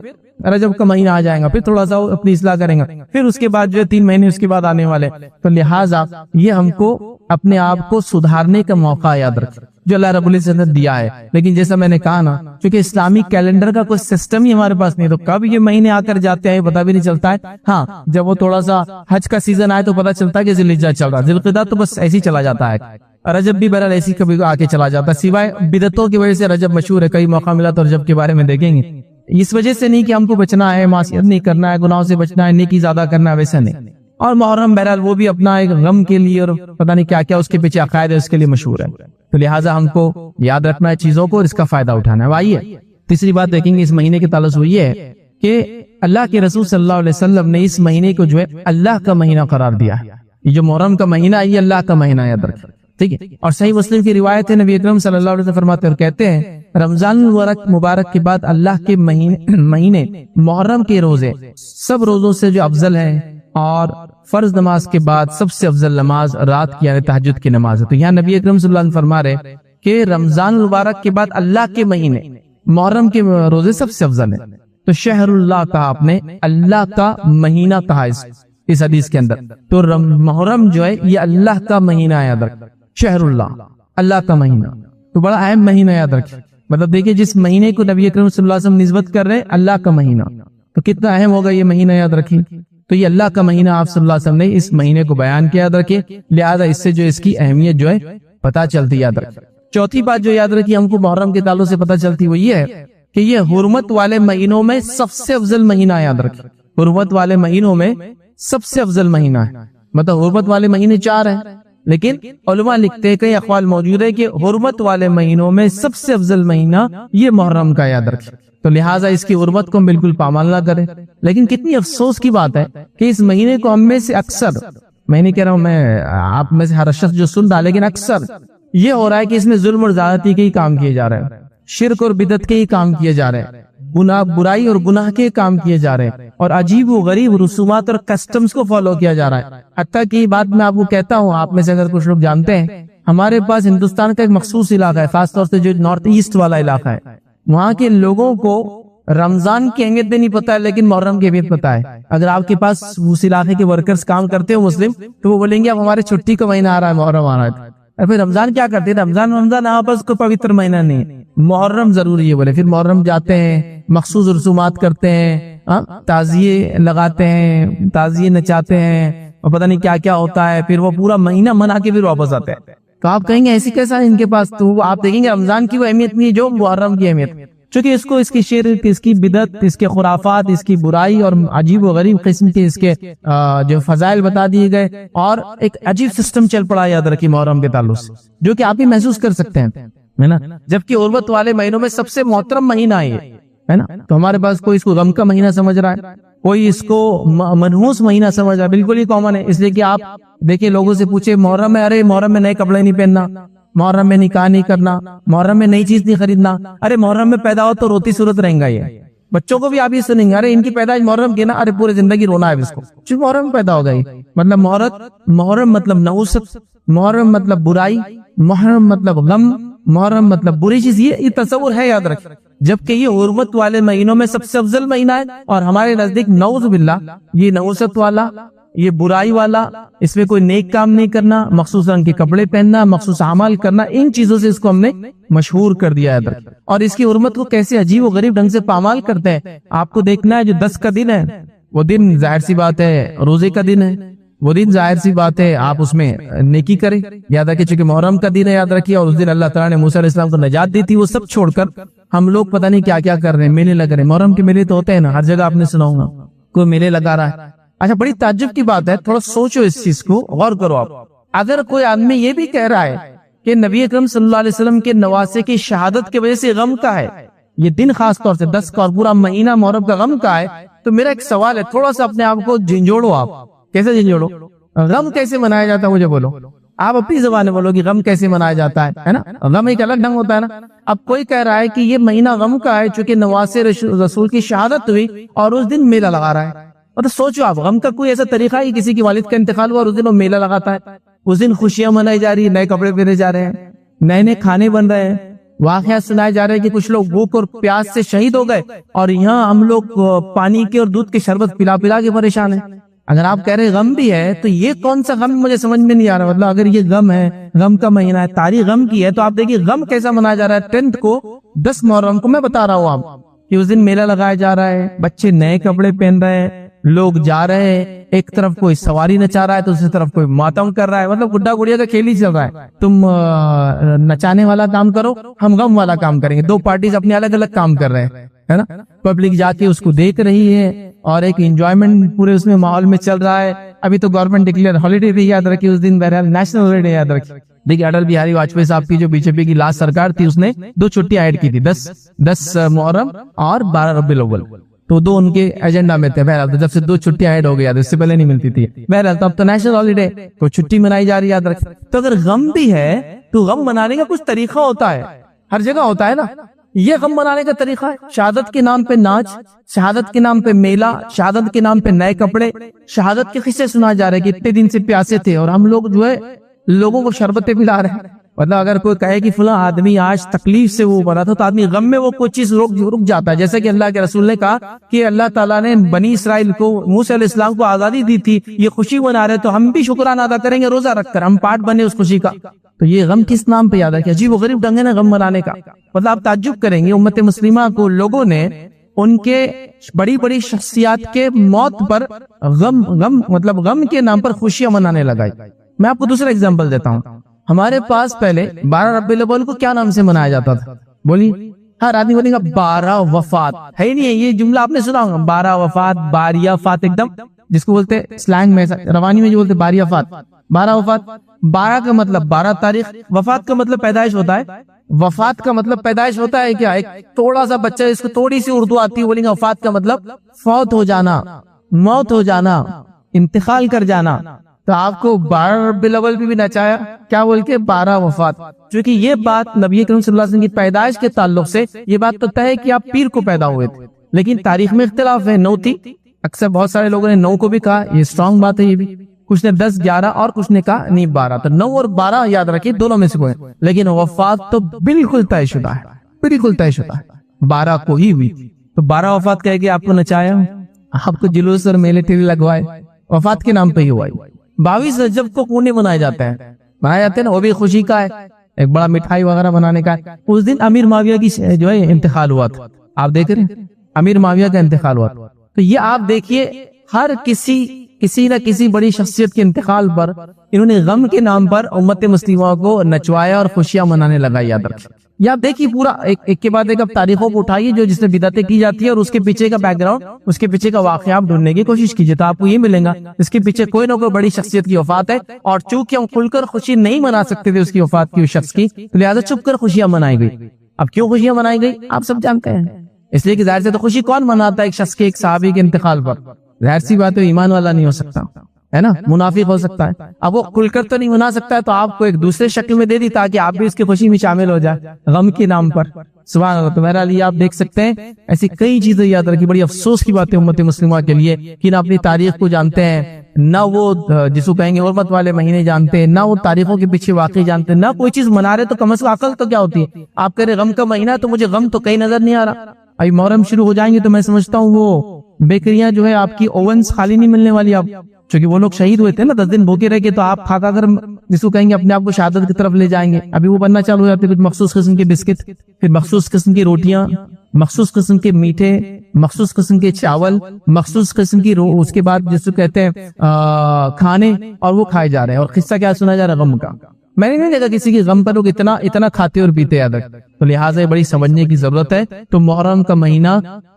رجب کا مہینہ آ جائے گا، پھر تھوڑا سا اپنی اصلاح کریں گا، پھر اس کے بعد جو 3 مہینے اس کے بعد آنے والے. تو لہٰذا یہ ہم کو اپنے آپ کو سدھارنے کا موقع یاد رکھیں جو اللہ رب العزت نے دیا ہے. لیکن جیسا میں نے کہا نا، چونکہ اسلامی کیلنڈر کا کوئی سسٹم ہی ہمارے پاس نہیں، تو کب یہ مہینے آ کر جاتے ہیں پتہ بھی نہیں چلتا ہے. ہاں جب وہ تھوڑا سا حج کا سیزن آئے تو پتہ چلتا ہے کہ ذی الحجہ چل رہا ہے، ذی القعدہ تو بس ایسے ہی چلا جاتا ہے، رجب بھی بہرحال ایسی کبھی آ کے چلا جاتا ہے. سوائے بدعتوں کی وجہ سے رجب مشہور ہے، کئی موقع ملا تو رجب کے بارے میں دیکھیں گے. اس وجہ سے نہیں کہ ہم کو بچنا ہے، معصیت نہیں کرنا ہے، گناہوں سے بچنا ہے، نیکی زیادہ کرنا ہے، ویسا نہیں. اور محرم بہرحال وہ بھی اپنا ایک غم کے لیے اور پتہ نہیں کیا کیا اس کے پیچھے عقائد ہے، اس کے لیے مشہور ہے. تو لہٰذا ہم کو یاد رکھنا ہے چیزوں کو اور اس کا فائدہ اٹھانا ہے. آئیے تیسری بات دیکھیں گے اس مہینے کے تعلق سے، یہ ہے کہ اللہ کے رسول صلی اللہ علیہ وسلم نے اس مہینے کو جو ہے اللہ کا مہینہ قرار دیا ہے. یہ جو محرم کا مہینہ ہے یہ اللہ کا مہینہ یاد رکھیں، ٹھیک ہے. اور صحیح مسلم کی روایت ہے، نبی اکرم صلی اللہ علیہ وسلم فرماتے اور کہتے ہیں رمضان مبارک کے بعد اللہ کے مہینے محرم کے روزے سب روزوں سے جو افضل ہیں، اور فرض نماز کے بعد سب سے افضل نماز رات کی یعنی تہجد کی نماز ہے. تو یہاں نبی اکرم صلی اللہ علیہ وسلم فرما رہے کہ رمضان مبارک کے بعد اللہ کے مہینے محرم کے روزے سب سے افضل ہیں. تو شہر اللہ کہا آپ نے، اللہ کا مہینہ کہا اس حدیث کے اندر. تو محرم جو ہے یہ اللہ کا مہینہ ہے، یاد رکھ شہر اللہ کا مہینہ. تو بڑا اہم مہینہ یاد رکھیں. مطلب دیکھیں جس مہینے کو نبی اکرم صلی اللہ علیہ وسلم نسبت کر رہے اللہ کا مہینہ، تو کتنا اہم ہوگا یہ مہینہ یاد رکھیں. تو یہ اللہ کا مہینہ آپ صلی اللہ علیہ وسلم نے اس مہینے کو بیان کیا، یاد رکھیں. لہذا اس سے جو اس کی اہمیت جو ہے پتہ چلتی، یاد رکھیں. چوتھی بات جو یاد رکھی ہم کو محرم کے تعلق سے پتہ چلتی وہ یہ ہے کہ یہ حرمت والے مہینوں میں سب سے افضل مہینہ ہے. یاد رکھیں حرمت والے مہینوں میں سب سے افضل مہینہ ہے. مطلب حرمت والے مہینے 4 ہیں، لیکن علماء لکھتے ہیں کئی اقوال موجود ہے کہ حرمت والے مہینوں میں سب سے افضل مہینہ یہ محرم کا. یاد رکھیں تو لہٰذا اس کی حرمت کو ہم بالکل پامال نہ کریں. لیکن کتنی افسوس کی بات ہے کہ اس مہینے کو ہم میں سے اکثر، میں نہیں کہہ رہا ہوں میں آپ میں سے ہر شخص جو سن رہا، لیکن اکثر یہ ہو رہا ہے کہ اس میں ظلم اور زیادتی کے ہی کام کیے جا رہے ہیں، شرک اور بدعت کے ہی کام کیے جا رہے ہیں، گناہ برائی اور گناہ کے کام کیے جا رہے ہیں، اور عجیب و غریب رسومات اور کسٹمز کو فالو کیا جا رہا ہے. حتیٰ کہ یہ بات میں آپ کو کہتا ہوں، آپ میں سے اگر کچھ لوگ جانتے ہیں، ہمارے پاس ہندوستان کا ایک مخصوص علاقہ ہے، خاص طور سے جو نارتھ ایسٹ والا علاقہ ہے، وہاں کے لوگوں کو رمضان کی اہمیت بھی نہیں پتا ہے لیکن محرم کی اہمیت پتا ہے. اگر آپ کے پاس اس علاقے کے ورکرز کام کرتے ہو مسلم، تو وہ بولیں گے اب ہمارے چھٹی کا مہینہ آ رہا ہے، محرم آ رہا ہے. اور پھر رمضان کیا کرتے ہیں؟ رمضان آپس کو پوتر مہینہ نہیں، محرم ضروری ہے بولے. پھر محرم جاتے ہیں، مخصوص رسومات کرتے ہیں، تعزیے لگاتے ہیں، تعزیے نچاتے ہیں، اور پتہ نہیں کیا کیا ہوتا ہے. پھر وہ پورا مہینہ منا کے پھر واپس آتے ہیں. تو آپ کہیں گے ایسی کیسا ان کے پاس؟ تو آپ دیکھیں گے رمضان کی وہ اہمیت نہیں جو محرم کی اہمیت، چونکہ اس کو اس کی شرک، اس کی بدعت، اس کے خرافات، اس کی برائی اور عجیب و غریب قسم کے اس کے جو فضائل بتا دیے گئے، اور ایک عجیب سسٹم چل پڑا یاد رکھیے محرم کے تعلق سے، جو کہ آپ ہی محسوس کر سکتے ہیں، ہے نا. جبکہ حرمت والے مہینوں میں سب سے محترم مہینہ ہے نا. تو ہمارے پاس کوئی اس کو غم کا مہینہ سمجھ رہا ہے، کوئی اس کو منحوس مہینہ سمجھ رہا ہے. بالکل ہی کامن ہے. اس لیے کہ آپ دیکھیں لوگوں سے پوچھے محرم میں، ارے محرم میں نئے کپڑے نہیں پہننا، محرم میں نکاح نہیں کرنا، محرم میں نئی چیز نہیں خریدنا. ارے محرم میں پیدا ہو تو روتی صورت رہیں گا. یہ بچوں کو بھی آپ یہ سنیں گے، ارے ان کی پیدائش محرم کی نا، ارے پورے زندگی رونا ہے اس کو، محرم میں پیدا ہو گئی. مطلب محرم مطلب نحوست، محرم مطلب برائی، محرم مطلب غم، محرم مطلب بری چیز، یہ تصور ہے، یاد رکھیں. جبکہ یہ حرمت والے مہینوں میں سب سے افضل مہینہ ہے، اور ہمارے نزدیک نعوذ باللہ یہ نحوست والا، یہ برائی والا، اس میں کوئی نیک کام نہیں کرنا، مخصوص رنگ کے کپڑے پہننا، مخصوص اعمال کرنا، ان چیزوں سے اس کو ہم نے مشہور کر دیا ہے. اور اس کی حرمت کو کیسے عجیب و غریب ڈھنگ سے پامال کرتے ہیں. آپ کو دیکھنا ہے جو 10 کا دن ہے وہ دن ظاہر سی بات ہے روزے کا دن ہے، وہ دن ظاہر سی بات ہے آپ اس میں نیکی کریں. یاد رکھیں چونکہ محرم کا دن ہے، یاد رکھیے، اور اس دن اللہ تعالیٰ نے موسیٰ علیہ السلام کو نجات دی تھی. وہ سب چھوڑ کر ہم لوگ پتہ نہیں کیا کیا کر رہے ہیں، میلے لگ رہے ہیں. محرم کے میلے تو ہوتے ہیں نا، ہر جگہ آپ نے سنا ہوگا کوئی میلے لگا رہا ہے. اچھا، بڑی تعجب کی بات ہے، تھوڑا سوچو اس چیز کو، غور کرو آپ. اگر کوئی آدمی یہ بھی کہہ رہا ہے کہ نبی اکرم صلی اللہ علیہ وسلم کے نواسے کی شہادت کی وجہ سے غم کا ہے یہ دن، خاص طور سے 10 کا اور پورا مہینہ محرم کا غم کا ہے، تو میرا ایک سوال ہے، تھوڑا سا اپنے آپ کو جھنجھوڑو. آپ کیسے جھنجھوڑو؟ غم کیسے منایا جاتا ہے مجھے بولو. آپ اپنی زبان میں بولو کہ غم کیسے منایا جاتا ہے نا. غم ایک الگ ڈھنگ ہوتا ہے نا. اب کوئی کہہ رہا ہے کہ یہ مہینہ غم کا ہے چونکہ نواسے رسول کی شہادت ہوئی اور اس دن میلہ لگا رہا ہے. مطلب سوچو آپ، غم کا کوئی ایسا طریقہ ہے کسی کی والد کا انتقال ہوا اور اس دن وہ میلہ لگاتا ہے، اس دن خوشیاں منائی جا رہی ہیں، نئے کپڑے پہنے جا رہے ہیں، نئے نئے کھانے بن رہے ہیں، واقعات سنائے جا رہے ہیں کہ کچھ لوگ بھوک اور پیاس سے شہید ہو گئے اور یہاں ہم لوگ پانی کے اور دودھ کے شربت پلا پلا کے پریشان ہیں. اگر آپ کہہ رہے غم بھی ہے تو یہ کون سا غم مجھے سمجھ میں نہیں آ رہا. مطلب اگر یہ غم ہے، غم کا مہینہ ہے، تاریخ غم کی ہے، تو آپ دیکھیے غم کیسا منایا جا رہا ہے. 10 کو 10 محرم کو میں بتا رہا ہوں آپ کہ اس دن میلہ لگایا جا رہا ہے، بچے نئے کپڑے پہن رہے ہیں، لوگ جا رہے ہیں، ایک طرف کوئی سواری نچا رہا ہے تو دوسری طرف کوئی ماتم کر رہا ہے. مطلب گڈا گڑیا کا کھیل ہی چل رہا ہے. تم نچانے والا کام کرو، ہم غم والا کام کریں گے. دو پارٹیز اپنے الگ الگ کام کر رہے ہیں، ہے نا. پبلک جا کے اس کو دیکھ رہی ہے اور ایک انجوائمنٹ پورے اس میں ماحول میں چل رہا ہے. ابھی تو گورنمنٹ ڈکلیئر ہالیڈے بھی یاد رکھی اس دن، بہرحال نیشنل ہالیڈے یاد رکھی. دیکھیے اٹل بہاری واجپئی صاحب کی جو بی جے پی کی لاسٹ سرکار تھی اس نے 2 چھٹیاں ایڈ کی تھی، 10 محرم اور 12 ربیع الاول. تو 2 ان کے ایجنڈا میں تھے. بہرحال تو جب سے 2 چھٹیاں ایڈ ہو گیا اس سے پہلے نہیں ملتی تھی. بہرحال تو اب تو نیشنل ہالیڈے تو چھٹی منائی جا رہی ہے، یاد رکھیں. تو اگر غم بھی ہے تو غم منانے کا کچھ طریقہ ہوتا ہے، ہر جگہ ہوتا ہے نا. یہ غم منانے کا طریقہ ہے شہادت کے نام پہ ناچ، شہادت کے نام پہ میلہ، شہادت کے نام پہ نئے کپڑے، شہادت کے قصے سنا جا رہے کہ اتنے دن سے پیاسے تھے اور ہم لوگ جو ہے لوگوں کو شربتیں پلا رہے ہیں. مطلب اگر کوئی کہے کہ فلاں آدمی آج تکلیف سے وہ بنا تھا تو آدمی غم میں وہ کوئی چیز رک جاتا ہے. جیسے کہ اللہ کے رسول نے کہا کہ اللہ تعالیٰ نے بنی اسرائیل کو، موسیٰ علیہ السلام کو آزادی دی تھی، یہ خوشی منا رہے تو ہم بھی شکرانہ ادا کریں گے روزہ رکھ کر، ہم پارٹ بنے اس خوشی کا. تو یہ غم کس نام پہ یاد ہے کہ عجیب و غریب ڈھنگ ہے نا غم منانے کا. مطلب آپ تعجب کریں گے امت مسلمہ کو لوگوں نے ان کے بڑی بڑی شخصیات کے موت پر غم کے نام پر خوشیاں منانے لگائی. میں آپ کو دوسرا اگزامپل دیتا ہوں. ہمارے پاس پہلے 12 ربیع الاول کو کیا نام سے منایا جاتا تھا؟ بولی ہر آدمی بولے گا 12 وفات. ہے نہیں ہے یہ جملہ آپ نے سنا ہوگا، 12 وفات، باریہ فات، ایک دم جس کو بولتے سلینگ میں روانی میں جو بولتے باریہ فات، 12 وفات. 12 کا مطلب 12 تاریخ، وفات کا مطلب پیدائش ہوتا ہے. وفات کا مطلب پیدائش ہوتا ہے کیا؟ ایک تھوڑا سا بچہ اس کو تھوڑی سی اردو آتی ہے، بولیں گے وفات کا مطلب فوت ہو جانا، موت ہو جانا، انتقال کر جانا. تو آپ کو 12 ربیع الاول بھی نچایا کیا بول کے 12 وفات. چونکہ یہ بات نبی کریم صلی اللہ علیہ وسلم کی پیدائش کے تعلق سے یہ بات تو طے ہے کہ آپ پیر کو پیدا ہوئے تھے، لیکن تاریخ میں اختلاف ہے. 9 تھی، اکثر بہت سارے لوگوں نے 9 کو بھی کہا، یہ اسٹرانگ بات ہے. یہ بھی کچھ نے 10 11 اور کچھ نے کہا نہیں 12. تو 9 اور 12 یاد رکھیے دونوں میں سے کوئی، لیکن وفات تو بالکل طے شدہ ہے، بالکل طے شدہ ہے 12 کو ہی ہوئی. تو 12 وفات کہہ کے آپ کو نچایا، آپ کو جلوس اور میلے ٹھیلے لگوائے، وفات کے نام پہ ہی ہوا. 22 رجب کو کونے منائے جاتے ہیں نا، وہ بھی خوشی کا ہے، ایک بڑا مٹھائی وغیرہ بنانے کا ہے. اس دن امیر معاویہ کی جو ہے انتقال ہوا تھا. آپ دیکھ رہے ہیں امیر معاویہ کا انتقال ہوا تھا. تو یہ آپ دیکھیے ہر کسی نہ کسی بڑی شخصیت کے انتقال پر انہوں نے غم کے نام پر امت مسلمہ کو نچوایا اور خوشیاں منانے لگا. یاد رکھیں یہ آپ دیکھیے پورا ایک کے بعد ایک اب تاریخوں کو اٹھائیے جو جس میں بدعتیں کی جاتی ہے اور اس کے پیچھے کا بیک گراؤنڈ، اس کے پیچھے کا واقعہ آپ ڈھونڈنے کی کوشش کیجیے تو آپ کو یہ ملے گا اس کے پیچھے کوئی نہ کوئی بڑی شخصیت کی وفات ہے. اور چونکہ ہم کھل کر خوشی نہیں منا سکتے تھے اس کی وفات کی، اس شخص کی، تو لہٰذا چپ کر خوشیاں منائی گئی. اب کیوں خوشیاں منائی گئی آپ سب جانتے ہیں، اس لیے کہ ظاہر سے تو خوشی کون مناتا ہے ایک شخص کے، ایک صحابی کے انتقال پر؟ ظاہر سی بات ہے ایمان والا نہیں ہو سکتا. ہے نا, منافق ہو سکتا ہے. اب وہ کھل کر تو نہیں منا سکتا ہے, تو آپ کو ایک دوسرے شکل میں دے دی تاکہ آپ بھی اس کی خوشی میں شامل ہو جائے غم کے نام پر. سبحان اللہ. تو بہرحال یہ آپ دیکھ سکتے ہیں ایسی کئی چیزیں یاد رکھی. بڑی افسوس کی بات ہے امت مسلمہ کے لیے کہ نہ اپنی تاریخ کو جانتے ہیں, نہ وہ جس کو کہیں گے حرمت والے مہینے جانتے ہیں, نہ وہ تاریخوں کے پیچھے واقعی جانتے ہیں, نہ کوئی چیز منا رہے. تو کم از کم عقل تو کیا ہوتی ہے. آپ کہہ رہے غم کا مہینہ ہے تو مجھے غم تو کہیں نظر نہیں آ رہا. ابھی محرم شروع ہو جائیں گے تو میں سمجھتا ہوں وہ بیکریاں جو ہے آپ کی اوونز خالی نہیں ملنے والی. آپ چونکہ وہ لوگ شہید ہوئے تھے نا, 10 دن بھوکے رہ کے, تو آپ کھا کر جس کو کہیں گے اپنے آپ کو شہادت کی طرف لے جائیں گے. ابھی وہ بننا چالو ہو جاتے, کچھ مخصوص قسم کے بسکٹ, پھر مخصوص قسم کی روٹیاں, مخصوص قسم کے میٹھے, مخصوص قسم کے چاول, مخصوص قسم کی اس کے بعد جس کو کہتے ہیں کھانے, اور وہ کھائے جا رہے ہیں. اور قصہ کیا سنا جا رہا ہے غم کا. میں نے نہیں دیکھا کسی کی غم پر لوگ اتنا کھاتے اور پیتے یاد رکھ. تو لہٰذا یہ بڑی سمجھنے کی ضرورت ہے. تو محرم کا مہینہ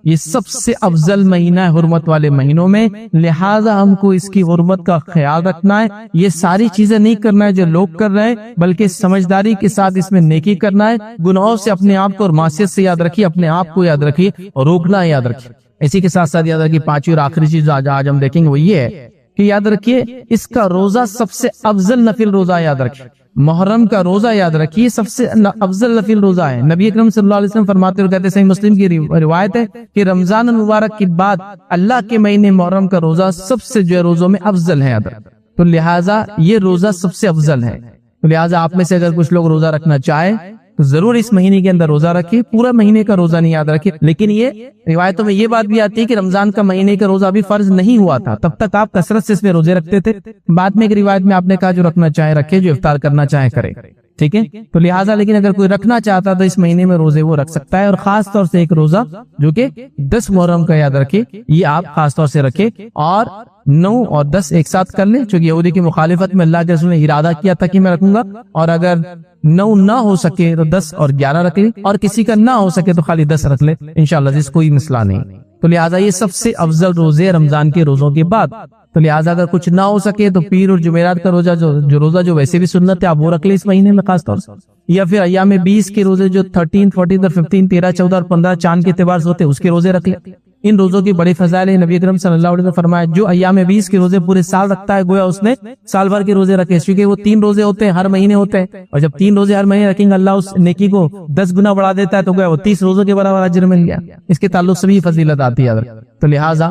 یہ سب سے افضل مہینہ ہے حرمت والے مہینوں میں, لہٰذا ہم کو اس کی حرمت کا خیال رکھنا ہے. یہ ساری چیزیں نہیں کرنا ہے جو لوگ کر رہے ہیں, بلکہ سمجھداری کے ساتھ اس میں نیکی کرنا ہے. گناہوں سے اپنے آپ کو اور معصیت سے یاد رکھیے, اپنے آپ کو یاد رکھیے, اور روکنا یاد رکھیے. اسی کے ساتھ ساتھ یاد رکھیے پانچویں اور آخری چیز آج ہم دیکھیں گے وہ یہ ہے کہ یاد رکھیے اس کا روزہ سب سے افضل نفل روزہ. یاد رکھیے محرم کا روزہ یاد رکھیے سب سے افضل نفل روزہ ہے. نبی اکرم صلی اللہ علیہ وسلم فرماتے ہوئے کہتے ہیں, صحیح مسلم کی روایت ہے کہ رمضان المبارک کے بعد اللہ کے مہینے محرم کا روزہ سب سے جو ہے روزوں میں افضل ہے. تو لہٰذا یہ روزہ سب سے افضل ہے. تو لہٰذا آپ میں سے اگر کچھ لوگ روزہ رکھنا چاہے تو ضرور اس مہینے کے اندر روزہ رکھیے. پورا مہینے کا روزہ نہیں یاد رکھیے, لیکن یہ روایتوں میں یہ بات بھی آتی ہے کہ رمضان کا مہینے کا روزہ ابھی فرض نہیں ہوا تھا, تب تک آپ کثرت سے اس میں روزے رکھتے تھے. بعد میں ایک روایت میں آپ نے کہا جو رکھنا چاہے رکھے, جو افطار کرنا چاہے کرے. ٹھیک ہے. تو لہٰذا لیکن اگر کوئی رکھنا چاہتا تو اس مہینے میں روزے وہ رکھ سکتا ہے, اور خاص طور سے ایک روزہ جو کہ 10 محرم کا یاد رکھے, یہ آپ خاص طور سے رکھے, اور 9 اور 10 ایک ساتھ کر لیں, چونکہ یہودی کی مخالفت میں اللہ کے رسول نے ارادہ کیا تھا کہ میں رکھوں گا, اور اگر 9 نہ ہو سکے تو 10 اور 11 رکھ لیں, اور کسی کا نہ ہو سکے تو خالی 10 رکھ لے انشاءاللہ, جس کوئی مسئلہ نہیں. تو لہٰذا یہ سب سے افضل روزے رمضان کے روزوں کے بعد. تو لہٰذا اگر کچھ نہ ہو سکے تو پیر اور جمعرات کا روزہ جو روزہ جو ویسے بھی سنت ہے آپ وہ رکھ لیں اس مہینے میں خاص طور سے, یا پھر ایام 20 کے روزے جو 13, 14 اور 15, 13, 14 اور 15 چاند کے اعتبار سے ہوتے ہیں اس کے روزے رکھ لیں. ان روزوں کی بڑی فضائل ہے. نبی اکرم صلی اللہ علیہ وسلم فرمایا جو ایام 20 کے روزے پورے سال رکھتا ہے گویا اس نے سال بھر کے روزے رکھے, کیونکہ وہ 3 روزے ہوتے ہیں ہر مہینے ہوتے ہیں, اور جب 3 روزے ہر مہینے رکھیں گے اللہ اس نیکی کو 10 گنا بڑھا دیتا ہے, تو گویا وہ 30 روزوں کے برابر اجر مل گیا. اس کے تعلق سے بھی فضیلت آتی ہے. تو لہٰذا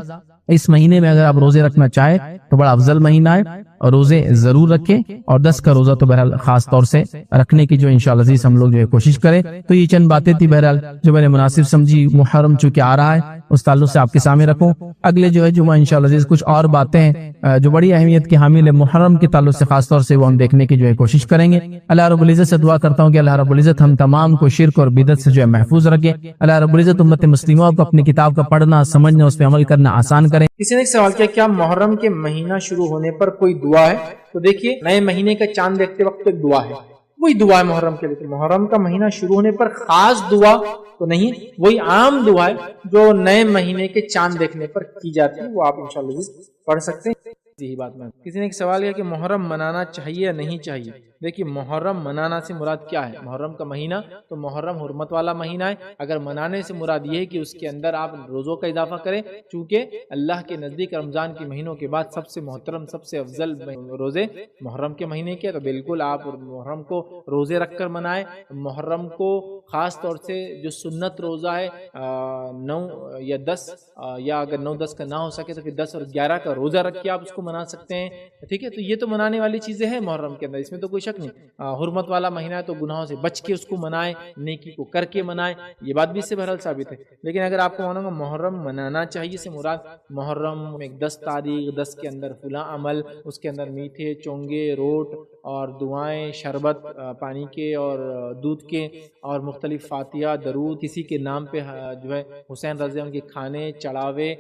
اس مہینے میں اگر آپ روزے رکھنا چاہے تو بڑا افضل مہینہ ہے, اور روزے ضرور رکھیں, اور 10 کا روزہ تو بہرحال خاص طور سے رکھنے کی جو انشاءاللہ عزیز ہم لوگ جو ہے کوشش کریں. تو یہ چند باتیں تھی بہرحال جو میں نے مناسب سمجھی. محرم چونکہ آ رہا ہے اس تعلق سے آپ کے سامنے رکھوں. اگلے جو ہے جمعہ انشاءاللہ عزیز کچھ اور باتیں ہیں جو بڑی اہمیت کی حامل ہے محرم کے تعلق سے, خاص طور سے وہ ہم دیکھنے کی جو ہے کوشش کریں گے. اللہ رب العزت سے دعا کرتا ہوں کہ اللہ رب العزت ہم تمام کو شرک اور بدعت سے جو ہے محفوظ رکھے. اللہ رب العزت امت مسلموں کو اپنی کتاب کا پڑھنا, سمجھنا, اس پہ عمل کرنا آسان کریں. کسی نے ایک سوال کیا, کیا محرم کے مہینہ شروع ہونے پر کوئی دعا ہے؟ تو دیکھیے نئے مہینے کا چاند دیکھتے وقت ایک دعا ہے, وہی دعا ہے محرم کے لیے. محرم کا مہینہ شروع ہونے پر خاص دعا تو نہیں, وہی عام دعا ہے جو نئے مہینے کے چاند دیکھنے پر کی جاتی ہے, وہ آپ انشاءاللہ پڑھ سکتے ہیں. یہی بات میں کسی نے ایک سوال کیا کہ محرم منانا چاہیے یا نہیں چاہیے. دیکھیے محرم منانا سے مراد کیا ہے؟ محرم کا مہینہ تو محرم حرمت والا مہینہ ہے. اگر منانے سے مراد یہ ہے کہ اس کے اندر آپ روزوں کا اضافہ کریں, چونکہ اللہ کے نزدیک رمضان کے مہینوں کے بعد سب سے محترم سب سے افضل روزے محرم کے مہینے کے, تو بالکل آپ محرم کو روزے رکھ کر منائیں. محرم کو خاص طور سے جو سنت روزہ ہے 9 یا 10, یا اگر 9, 10 کا نہ ہو سکے تو پھر 10 اور 11 کا روزہ رکھ کے آپ اس کو منا سکتے ہیں. ٹھیک ہے, تو یہ تو منانے والی چیزیں ہیں محرم کے اندر, اس میں تو کوئی شک نہیں. حرمت والا مہینہ ہے تو گناہوں سے بچ کے اس کو منائیں, نیکی کو کر کے منائیں, یہ بات بھی اس سے بہرحال ثابت ہے. لیکن اگر آپ کو مانوں گا محرم منانا چاہیے سے مراد محرم میں 10 تاریخ 10 کے اندر فلاں عمل, اس کے اندر میٹھے چونگے روٹ اور دعائیں, شربت پانی کے اور دودھ کے, اور مختلف فاتحہ درود, کسی کے نام پہ جو ہے حسین رضی اللہ عنہ کے کھانے چڑھاوے,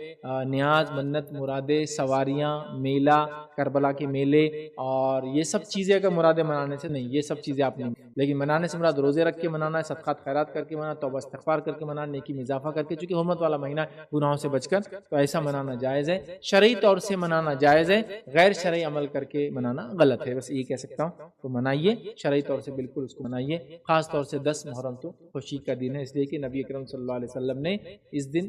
نیاز منت مرادیں, سواریاں, میلہ کربلا کے میلے, اور یہ سب چیزیں اگر مرادیں منانے سے نہیں, یہ سب چیزیں آپ نہیں. لیکن منانے سے مراد روزے رکھ کے منانا ہے, صدقات خیرات کر کے منانا, توبہ استغفار کر کے منانا, نیکی میں اضافہ کر کے, چونکہ حرمت والا مہینہ گناہوں سے بچ کر, تو ایسا منانا جائز ہے. شرعی طور سے منانا جائز ہے, غیر شرعی عمل کر کے منانا غلط ہے. بس یہ کہہ سکتا سکتا ہوں تو منائیے، شرعی طور سے بالکل اس کو منائیے۔ خاص طور سے 10 محرم تو خوشی کا دن ہے، اس لیے کہ نبی اکرم صلی اللہ علیہ وسلم نے اس دن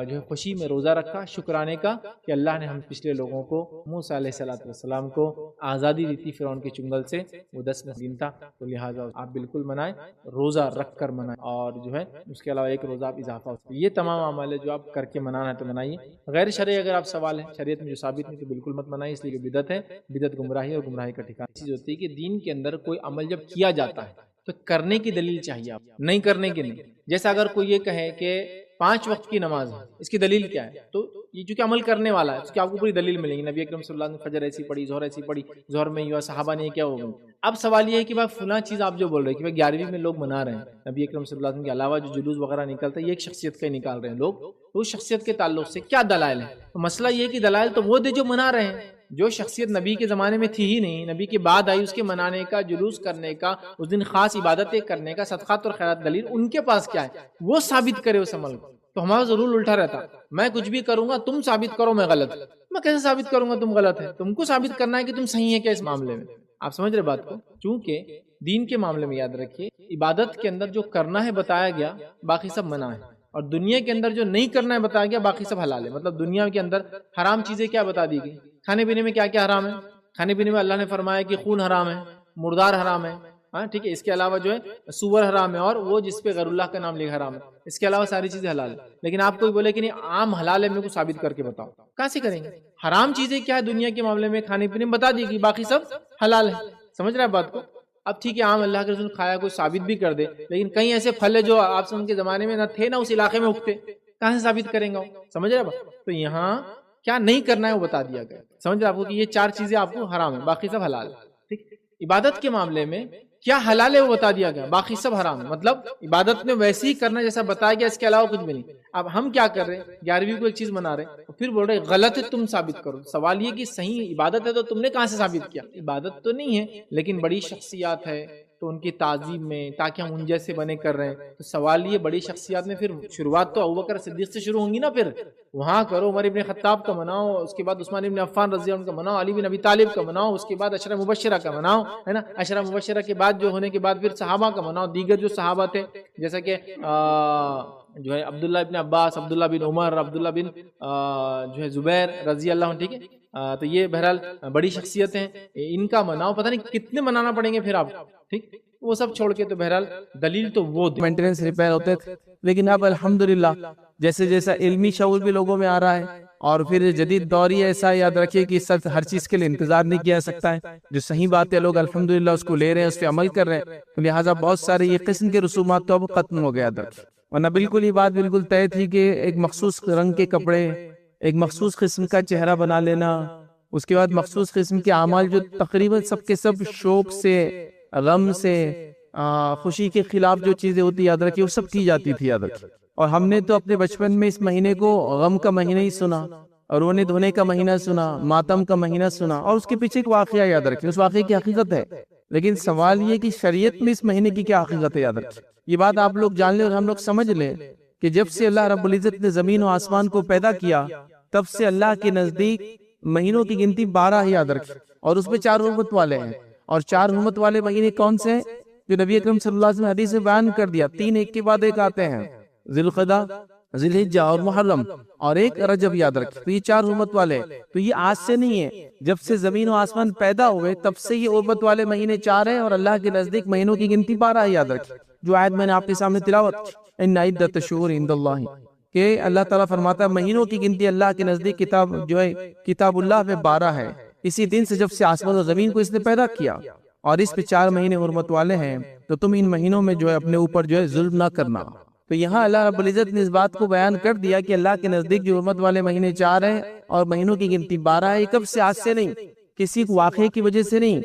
جو ہے خوشی میں روزہ رکھا، شکرانے کا کہ اللہ نے ہم پچھلے لوگوں کو، موسیٰ علیہ السلام کو آزادی دی تھی فرعون کے چنگل سے، وہ 10 دن تھا، تو لہٰذا آپ بالکل منائیں، روزہ رکھ کر منائیں، اور جو ہے اس کے علاوہ ایک روزہ آپ اضافہ، یہ تمام عمل ہے جو آپ کر کے منانا ہے تو منائیے۔ غیر شرعی اگر آپ سوال ہے شریعت میں جو ثابت نہیں تو بالکل مت منائیے، اس لیے کہ بدعت ہے، بدعت گمراہی اور گمراہی کا ٹھکانہ چیز ہوتی ہے کہ دین کے اندر کوئی عمل جب کیا جاتا ہے تو کرنے کی دلیل چاہیے، آپ نہیں کرنے کی نہیں۔ جیسا اگر کوئی یہ کہے کہ 5 وقت کی نماز ہے، اس کی دلیل کیا ہے؟ تو یہ جو کہ عمل کرنے والا ہے اس کی آپ کو پوری دلیل ملے گی، نبی اکرم صلی اللہ علیہ وسلم نے فجر ایسی پڑھی، ظہر ایسی پڑھی، ظہر میں یہ صحابہ نے کیا ہوگا۔ اب سوال یہ ہے کہ بھائی فلاں چیز آپ جو بول رہے ہیں کہ بھائی 11ویں میں لوگ منا رہے ہیں، نبی اکرم صلی اللہ علیہ وسلم کے علاوہ جو جلوس وغیرہ نکلتا ہے یہ ایک شخصیت کا ہی نکال رہے ہیں لوگ، تو اس شخصیت کے تعلق سے کیا دلائل ہے؟ تو مسئلہ یہ کہ دلائل تو وہ دے جو منا رہے ہیں، جو شخصیت نبی کے زمانے میں تھی ہی نہیں، نبی کے بعد آئی، اس کے منانے کا، جلوس کرنے کا، اس دن خاص عبادتیں کرنے کا، صدقات اور خیرات، دلیل ان کے پاس کیا ہے وہ ثابت کرے اس عمل کو۔ تو ہمارا ضرور الٹا رہتا، میں کچھ بھی کروں گا تم ثابت کرو میں غلط، میں کیسے ثابت کروں گا تم غلط ہے؟ تم کو ثابت کرنا ہے کہ تم صحیح ہے کیا اس معاملے میں۔ آپ سمجھ رہے بات کو؟ چونکہ دین کے معاملے میں یاد رکھیے عبادت کے اندر جو کرنا ہے بتایا گیا، باقی سب منع ہے، اور دنیا کے اندر جو نہیں کرنا ہے بتایا گیا، باقی سب حلال ہے۔ مطلب دنیا کے اندر حرام چیزیں کیا بتا دی گئی، کھانے پینے میں کیا کیا حرام ہے، کھانے پینے میں اللہ نے فرمایا کہ خون حرام ہے، مردار حرام ہے، ہاں ٹھیک ہے، اس کے علاوہ جو ہے سور حرام ہے، اور وہ جس پہ غیر اللہ کا نام لکھا حرام ہے، اس کے علاوہ ساری چیزیں حلال ہے۔ لیکن آپ کوئی بولے کہ نہیں عام حلال ہے، میرے کو ثابت کر کے بتاؤ، کہاں سے کریں گے؟ حرام چیزیں کیا ہے دنیا کے معاملے میں کھانے پینے میں بتا دی گئی، باقی سب حلال ہے۔ سمجھ رہے ہیں بات کو؟ اب ٹھیک ہے عام اللہ کے رسول کھایا کوئی ثابت بھی کر دے، لیکن کئی ایسے پھل ہے جو آپ سے ان کے زمانے میں نہ تھے نہ اس علاقے میں اگتے، کہاں سے ثابت کریں گا؟ سمجھ رہے ہیں؟ تو یہاں کیا نہیں کرنا ہے وہ بتا دیا گیا، سمجھ رہے آپ کو کہ یہ 4 چیزیں آپ کو حرام ہے، باقی سب حلال ہے۔ ٹھیک، عبادت کے معاملے میں کیا حلال ہے وہ بتا دیا گیا، باقی سب حرام ہے۔ مطلب عبادت میں ویسے ہی کرنا جیسا بتایا گیا، اس کے علاوہ کچھ بھی نہیں۔ اب ہم کیا کر رہے ہیں، 11ویں کو ایک چیز منا رہے ہیں، پھر بول رہے غلط ہے تم ثابت کرو۔ سوال یہ کہ صحیح عبادت ہے تو تم نے کہاں سے ثابت کیا؟ عبادت تو نہیں ہے لیکن بڑی شخصیات ہے تو ان کی تعظیم میں، تاکہ ہم ان جیسے بنے کر رہے ہیں، تو سوال یہ بڑی شخصیات میں پھر شروعات تو ابوبکر صدیق سے شروع ہوں گی نا، پھر وہاں کرو، عمر ابن خطاب کا مناؤ، اس کے بعد عثمان ابن عفان رضی اللہ عنہ کا مناؤ، علی بن ابی طالب کا مناؤ، اس کے بعد عشرہ مبشرہ کا مناؤ، ہے نا، عشرہ مبشرہ کے بعد جو ہونے کے بعد پھر صحابہ کا مناؤ، دیگر جو صحابہ تھے جیسا کہ جو ہے عبداللہ ابن عباس، عبداللہ بن عمر، عبداللہ بن جو ہے زبیر رضی اللہ عنہ، ٹھیک ہے، تو یہ بہرحال بڑی شخصیت ہیں، ان کا مناؤ، پتہ نہیں کتنے منانا پڑیں گے پھر آپ، ٹھیک، وہ سب چھوڑ کے تو بہرحال دلیل تو وہ مینٹیننس ریپیئر ہوتے تھے، لیکن اب الحمدللہ جیسے جیسا علمی شعور بھی لوگوں میں آ رہا ہے، اور پھر جدید دور ہی ایسا، یاد رکھیے کہ سب ہر چیز کے لیے انتظار نہیں کیا سکتا ہے، جو صحیح بات ہے لوگ الحمدللہ اس کو لے رہے ہیں، اس پہ عمل کر رہے ہیں، تو لہٰذا بہت سارے یہ قسم کے رسومات تو اب ختم ہو گیا درد، ورنہ بالکل یہ بات بالکل طے تھی کہ ایک مخصوص رنگ کے کپڑے، ایک مخصوص قسم کا چہرہ بنا لینا، اس کے بعد مخصوص قسم کے اعمال جو تقریباً سب کے سب شوق سے، غم سے، خوشی کے خلاف جو چیزیں ہوتی یاد رکھیے وہ سب کی جاتی تھی، یاد رکھیے۔ اور ہم نے تو اپنے بچپن میں اس مہینے کو غم کا مہینہ ہی سنا، اور رونے دھونے کا مہینہ سنا، ماتم کا مہینہ سنا، اور اس کے پیچھے ایک واقعہ یاد رکھیے، اس واقعے کی حقیقت ہے، لیکن سوال یہ کہ شریعت میں اس مہینے کی کیا حقیقت ہے، یاد رکھیے۔ یہ بات آپ لوگ جان لیں اور ہم لوگ سمجھ لیں کہ جب سے اللہ رب العزت نے زمین و آسمان کو پیدا کیا، تب سے اللہ کے نزدیک مہینوں کی گنتی 12 ہے، یاد رکھیں، اور اس میں 4 حرمت والے ہیں، اور 4 حرمت والے مہینے کون سے ہیں جو نبی اکرم صلی اللہ علیہ وسلم نے حدیث میں بیان کر دیا؟ 3 ایک کے بعد ایک آتے ہیں، ذی القعدہ، ذی الحجہ اور محرم، اور ایک رجب، یاد رکھیں۔ تو یہ 4 حرمت والے ہیں، تو یہ آج سے نہیں ہے، جب سے زمین و آسمان پیدا ہوئے تب سے یہ حرمت والے مہینے 4 ہیں، اور اللہ کے نزدیک مہینوں کی گنتی 12 ہے، یاد رکھیں۔ جو آیت میں نے آپ کے سامنے تلاوت کی، ان عدۃ الشہور عند اللہ، کہ اللہ تعالیٰ فرماتا ہے مہینوں کی گنتی اللہ کے نزدیک کتاب جو ہے کتاب اللہ میں 12 ہے، اسی دن سے جب سے آسمان و زمین کو اس نے پیدا کیا، اور اس پہ 4 مہینے حرمت والے ہیں، تو تم ان مہینوں میں جو ہے اپنے اوپر جو ہے ظلم نہ کرنا۔ تو یہاں اللہ رب العزت نے اس بات کو بیان کر دیا کہ اللہ کے نزدیک جو حرمت والے مہینے 4 ہیں اور مہینوں کی گنتی 12 ہے، یہ کب سے؟ آج سے نہیں، کسی واقعے کی وجہ سے نہیں،